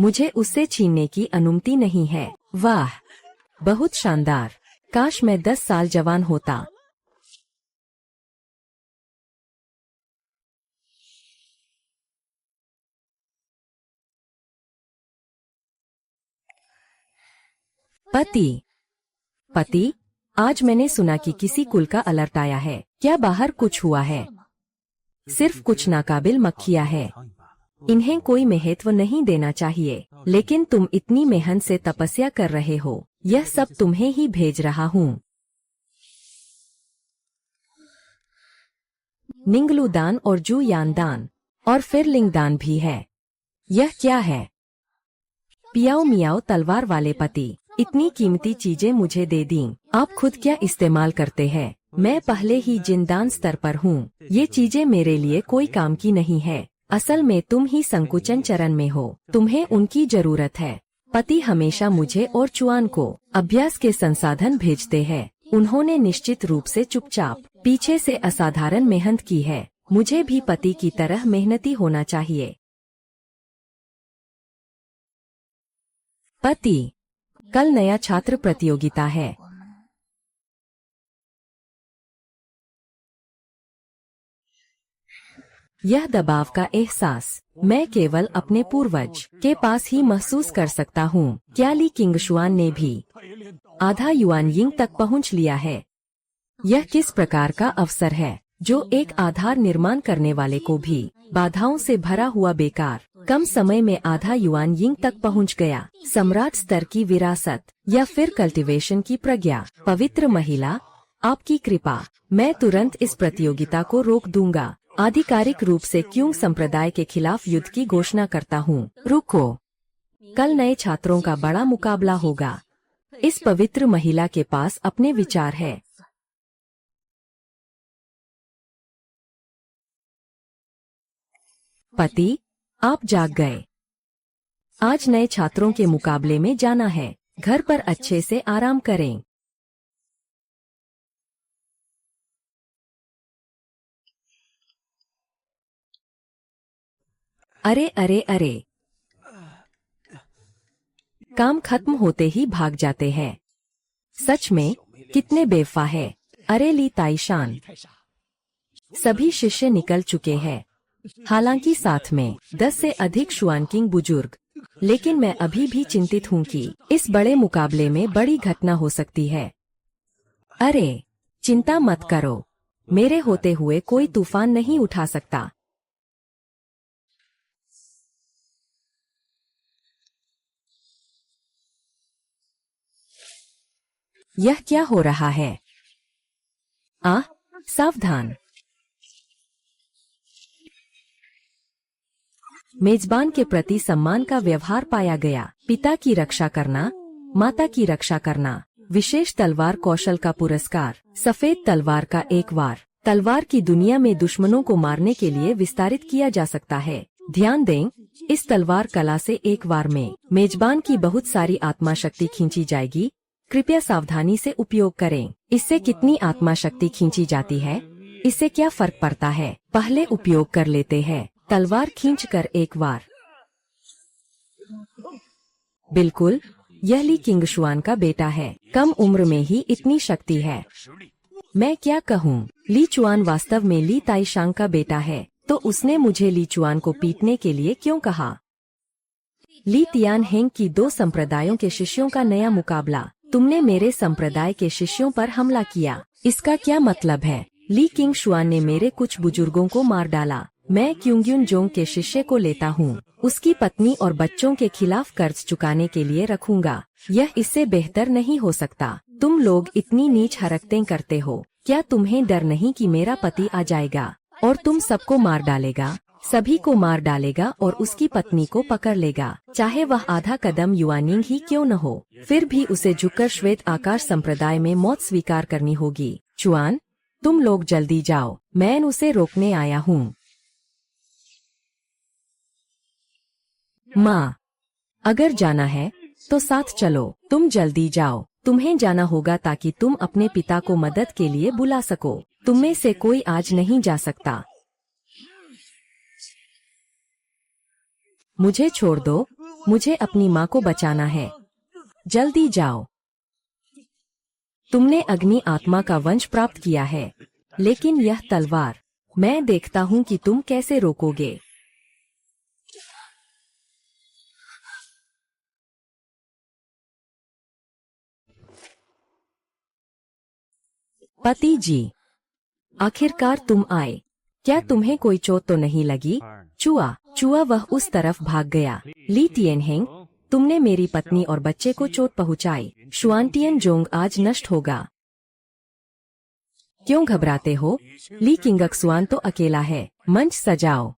मुझे उससे छीनने की अनुमति नहीं है। वाह, बहुत शानदार। काश मैं 10 साल जवान होता। पति, आज मैंने सुना कि किसी कुल का अलर्ट आया है। क्या बाहर कुछ हुआ है? सिर्फ कुछ नाकाबिल मक्खियाँ है। इन्हें कोई महत्व नहीं देना चाहिए, लेकिन तुम इतनी मेहनत से तपस्या कर रहे हो। यह सब तुम्हें ही भेज रहा हूँ। निंगलुदान और जू यानदान और फिर लिंगदान भी है। यह क्या है? पियाओ मियाओ तलवार वाले पति, इतनी कीमती चीजें मुझे दे दी। आप खुद क्या इस्तेमाल करते हैं? मैं पहले ही जिंदान स्तर पर हूँ। ये चीजें मेरे लिए कोई काम की नहीं है। असल में तुम ही संकुचन चरण में हो। तुम्हें उनकी जरूरत है। पति हमेशा मुझे और चुआन को अभ्यास के संसाधन भेजते हैं। उन्होंने निश्चित रूप से चुपचाप पीछे से असाधारण मेहनत की है। मुझे भी पति की तरह मेहनती होना चाहिए। पति, कल नया छात्र प्रतियोगिता है। यह दबाव का एहसास मैं केवल अपने पूर्वज के पास ही महसूस कर सकता हूँ। क्या ली किंगशुआन ने भी आधा युआन यिंग तक पहुँच लिया है? यह किस प्रकार का अवसर है जो एक आधार निर्माण करने वाले को भी बाधाओं से भरा हुआ बेकार कम समय में आधा युआन यिंग तक पहुंच गया। सम्राट स्तर की विरासत या फिर कल्टीवेशन की प्रज्ञा। पवित्र महिला, आपकी कृपा। मैं तुरंत इस प्रतियोगिता को रोक दूंगा। आधिकारिक रूप से क्यूंग संप्रदाय के खिलाफ युद्ध की घोषणा करता हूँ। रुको, कल नए छात्रों का बड़ा मुकाबला होगा। इस पवित्र महिला के पास अपने विचार है। पति, आप जाग गए। आज नए छात्रों के मुकाबले में जाना है। घर पर अच्छे से आराम करें। अरे, काम खत्म होते ही भाग जाते हैं। सच में कितने बेवफा है। अरे ली ताइशान, सभी शिष्य निकल चुके हैं। हालांकि साथ में 10 से अधिक शुआन किंग बुजुर्ग। लेकिन मैं अभी भी चिंतित हूँ कि इस बड़े मुकाबले में बड़ी घटना हो सकती है। अरे, चिंता मत करो, मेरे होते हुए कोई तूफान नहीं उठा सकता। यह क्या हो रहा है? सावधान। मेजबान के प्रति सम्मान का व्यवहार पाया गया। पिता की रक्षा करना, माता की रक्षा करना। विशेष तलवार कौशल का पुरस्कार। सफेद तलवार का एक वार तलवार की दुनिया में दुश्मनों को मारने के लिए विस्तारित किया जा सकता है। ध्यान दें, इस तलवार कला से एक वार में मेजबान की बहुत सारी आत्मा शक्ति खींची जाएगी। कृपया सावधानी से उपयोग करें। इससे कितनी आत्मा शक्ति खींची जाती है, इससे क्या फर्क पड़ता है? पहले उपयोग कर लेते हैं। तलवार खींचकर एक वार। बिल्कुल, यह ली किंगशुआन का बेटा है। कम उम्र में ही इतनी शक्ति है। मैं क्या कहूँ, ली चुआन वास्तव में ली ताइशांग का बेटा है। तो उसने मुझे ली चुआन को पीटने के लिए क्यों कहा? ली तियान हेंग की दो संप्रदायों के शिष्यों का नया मुकाबला। तुमने मेरे संप्रदाय के शिष्यों पर हमला किया, इसका क्या मतलब है? ली किंगशुआन ने मेरे कुछ बुजुर्गों को मार डाला। मैं क्यूंग्युन जोंग के शिष्य को लेता हूँ, उसकी पत्नी और बच्चों के खिलाफ कर्ज चुकाने के लिए रखूंगा। यह इससे बेहतर नहीं हो सकता। तुम लोग इतनी नीच हरकतें करते हो। क्या तुम्हें डर नहीं कि मेरा पति आ जाएगा और तुम सबको मार डालेगा? सभी को मार डालेगा और उसकी पत्नी को पकड़ लेगा, चाहे वह आधा कदम युआनिंग ही क्यों न हो। फिर भी उसे झुककर श्वेत आकाश संप्रदाय में मौत स्वीकार करनी होगी। चुआन, तुम लोग जल्दी जाओ, मैं उसे रोकने आया हूँ। माँ, अगर जाना है तो साथ चलो। तुम जल्दी जाओ, तुम्हें जाना होगा ताकि तुम अपने पिता को मदद के लिए बुला सको। तुम में से कोई आज नहीं जा सकता। मुझे छोड़ दो, मुझे अपनी माँ को बचाना है। जल्दी जाओ। तुमने अग्नि आत्मा का वंश प्राप्त किया है, लेकिन यह तलवार, मैं देखता हूँ कि तुम कैसे रोकोगे। पति जी, आखिरकार तुम आए। क्या तुम्हें कोई चोट तो नहीं लगी? चुआ वह उस तरफ भाग गया। ली तियनहेंग, तुमने मेरी पत्नी और बच्चे को चोट पहुंचाई। शुआनटियन जोंग आज नष्ट होगा। क्यों घबराते हो? ली किंगक्सुआन तो अकेला है। मंच सजाओ।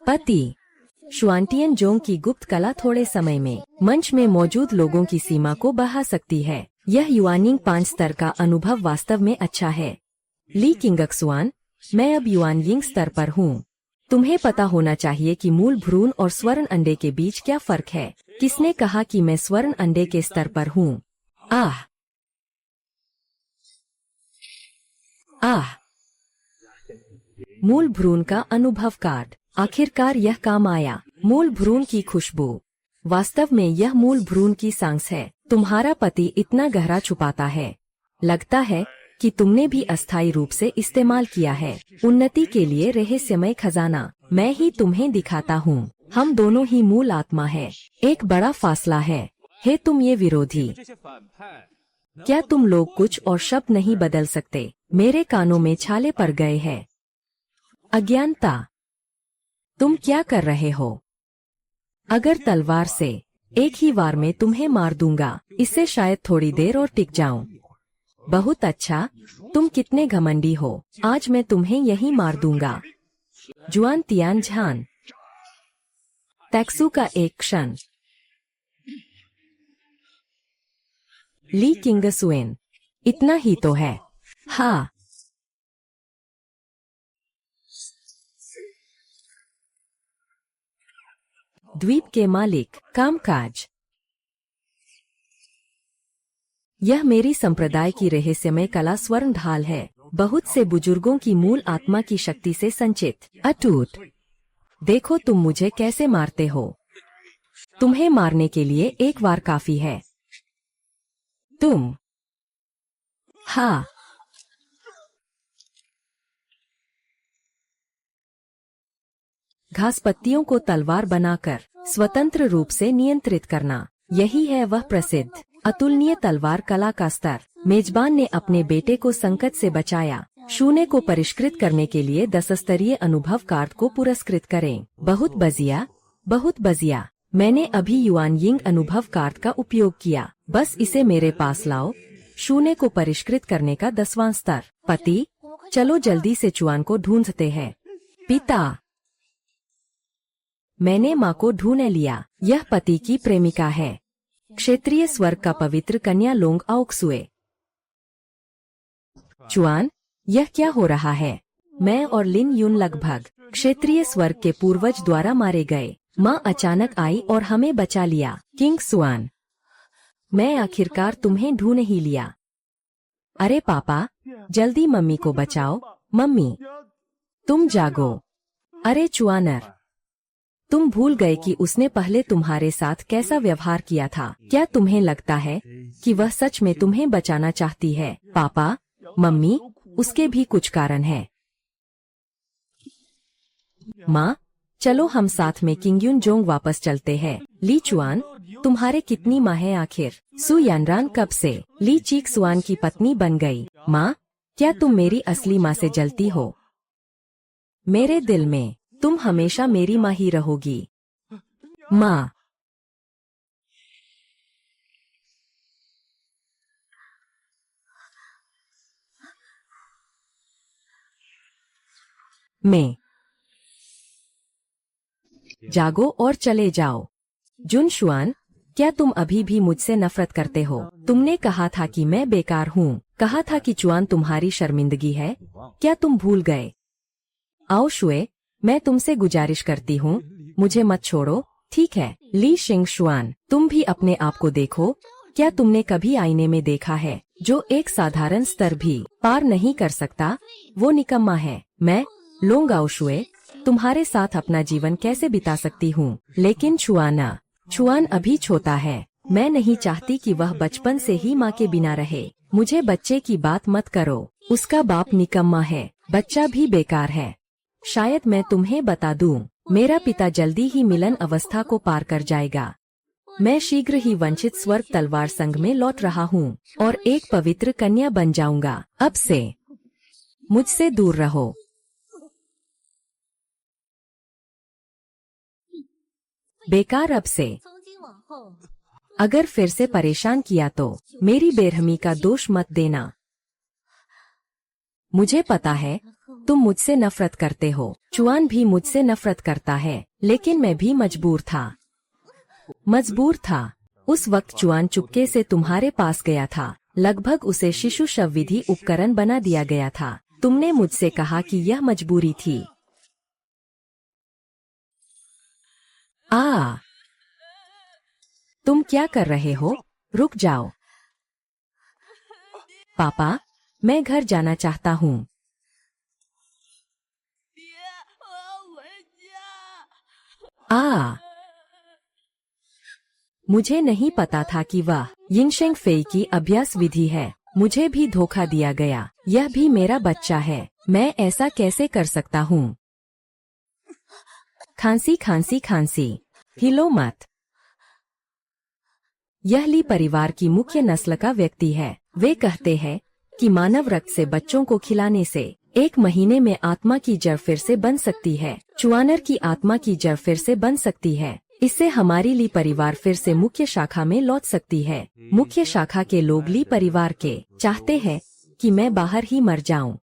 पति, शुआनटियन जोंग की गुप्त कला थोड़े समय में मंच में मौजूद लोगों की सीमा को बढ़ा सकती है। यह युआनिंग 5 स्तर का अनुभव वास्तव में अच्छा है। ली किंगक्सुआन, मैं अब युआनिंग स्तर पर हूँ। तुम्हें पता होना चाहिए कि मूल भ्रूण और स्वर्ण अंडे के बीच क्या फर्क है। किसने कहा कि मैं स्वर्ण अंडे के स्तर पर हूँ? मूल भ्रूण का अनुभव कार्ड। आखिरकार यह काम आया। मूल भ्रूण की खुशबू। वास्तव में यह मूल भ्रूण की सांस है। तुम्हारा पति इतना गहरा छुपाता है। लगता है कि तुमने भी अस्थायी रूप से इस्तेमाल किया है। उन्नति के लिए रहस्यमय खजाना मैं ही तुम्हें दिखाता हूँ। हम दोनों ही मूल आत्मा है। एक बड़ा फासला है। हे तुम ये विरोधी, क्या तुम लोग कुछ और शब्द नहीं बदल सकते? मेरे कानों में छाले पड़ गए हैं। अज्ञानता, तुम क्या कर रहे हो? अगर तलवार से एक ही वार में तुम्हें मार दूंगा, इससे शायद थोड़ी देर और टिक जाऊं। बहुत अच्छा, तुम कितने घमंडी हो। आज मैं तुम्हें यहीं मार दूंगा। जुआन तियान झान। तैक्सू का एक क्षण। ली किंगसुएन, इतना ही तो है। हाँ, द्वीप के मालिक, कामकाज। यह मेरी संप्रदाय की रहस्यमय कला स्वर्ण ढाल है। बहुत से बुजुर्गों की मूल आत्मा की शक्ति से संचित, अटूट। देखो तुम मुझे कैसे मारते हो। तुम्हें मारने के लिए एक वार काफी है। तुम, हाँ, घास पत्तियों को तलवार बनाकर स्वतंत्र रूप से नियंत्रित करना, यही है वह प्रसिद्ध अतुलनीय तलवार कला का स्तर। मेजबान ने अपने बेटे को संकट से बचाया। शून्य को परिष्कृत करने के लिए 10 स्तरीय अनुभव कार्ड को पुरस्कृत करें। बहुत बजिया, बहुत बजिया। मैंने अभी युआन यिंग अनुभव कार्ड का उपयोग किया, बस इसे मेरे पास लाओ। शून्य को परिष्कृत करने का 10वां स्तर। पति, चलो जल्दी से चुआन को ढूंढते हैं। पिता, मैंने माँ को ढूंढ लिया। यह पति की प्रेमिका है। क्षेत्रीय स्वर्ग का पवित्र कन्या लोंग आउक्सुए। चुआन, यह क्या हो रहा है? मैं और लिन यून लगभग क्षेत्रीय स्वर्ग के पूर्वज द्वारा मारे गए। माँ अचानक आई और हमें बचा लिया। किंग सुआन, मैं आखिरकार तुम्हें ढूंढ ही लिया। अरे पापा, जल्दी मम्मी को बचाओ। मम्मी, तुम जागो। अरे चुआनर, तुम भूल गए कि उसने पहले तुम्हारे साथ कैसा व्यवहार किया था। क्या तुम्हें लगता है कि वह सच में तुम्हें बचाना चाहती है? पापा, मम्मी, उसके भी कुछ कारण है। माँ, चलो हम साथ में किंगयुन जोंग वापस चलते हैं। ली चुआन, तुम्हारे कितनी माँ है आखिर? सु यानरान कब से ली चीक सुआन की पत्नी बन गई? माँ, क्या तुम मेरी असली माँ से जलती हो? मेरे दिल में तुम हमेशा मेरी माँ ही रहोगी। माँ, मैं जागो और चले जाओ। जुन शुआन, क्या तुम अभी भी मुझसे नफरत करते हो? तुमने कहा था कि मैं बेकार हूँ। कहा था कि चुआन तुम्हारी शर्मिंदगी है। क्या तुम भूल गए? आओ शुए, मैं तुमसे गुजारिश करती हूँ, मुझे मत छोड़ो, ठीक है? ली शिंग शुआन, तुम भी अपने आप को देखो। क्या तुमने कभी आईने में देखा है जो एक साधारण स्तर भी पार नहीं कर सकता? वो निकम्मा है। मैं लोंग आओ शुए, तुम्हारे साथ अपना जीवन कैसे बिता सकती हूँ? लेकिन चुआन अभी छोटा है। मैं नहीं चाहती कि वह बचपन से ही माँ के बिना रहे। मुझे बच्चे की बात मत करो। उसका बाप निकम्मा है, बच्चा भी बेकार है। शायद मैं तुम्हें बता दूं, मेरा पिता जल्दी ही मिलन अवस्था को पार कर जाएगा। मैं शीघ्र ही वंचित स्वर्ग तलवार संघ में लौट रहा हूँ और एक पवित्र कन्या बन जाऊंगा। अब से मुझसे दूर रहो। बेकार, अब से अगर फिर से परेशान किया तो मेरी बेरहमी का दोष मत देना। मुझे पता है तुम मुझसे नफरत करते हो। चुआन भी मुझसे नफरत करता है, लेकिन मैं भी मजबूर था। उस वक्त चुआन चुपके से तुम्हारे पास गया था। लगभग उसे शिशु शव विधि उपकरण बना दिया गया था। तुमने मुझसे कहा कि यह मजबूरी थी। तुम क्या कर रहे हो? रुक जाओ। पापा, मैं घर जाना चाहता हूँ। मुझे नहीं पता था कि वह यिंगशेंग फेई की अभ्यास विधि है। मुझे भी धोखा दिया गया। यह भी मेरा बच्चा है। मैं ऐसा कैसे कर सकता हूँ? खांसी, हिलो मत। यह ली परिवार की मुख्य नस्ल का व्यक्ति है। वे कहते हैं कि मानव रक्त से बच्चों को खिलाने से 1 महीने में आत्मा की जड़ फिर से बन सकती है। चुआनर की आत्मा की जड़ फिर से बन सकती है। इससे हमारी ली परिवार फिर से मुख्य शाखा में लौट सकती है। मुख्य शाखा के लोग ली परिवार के चाहते हैं कि मैं बाहर ही मर जाऊं।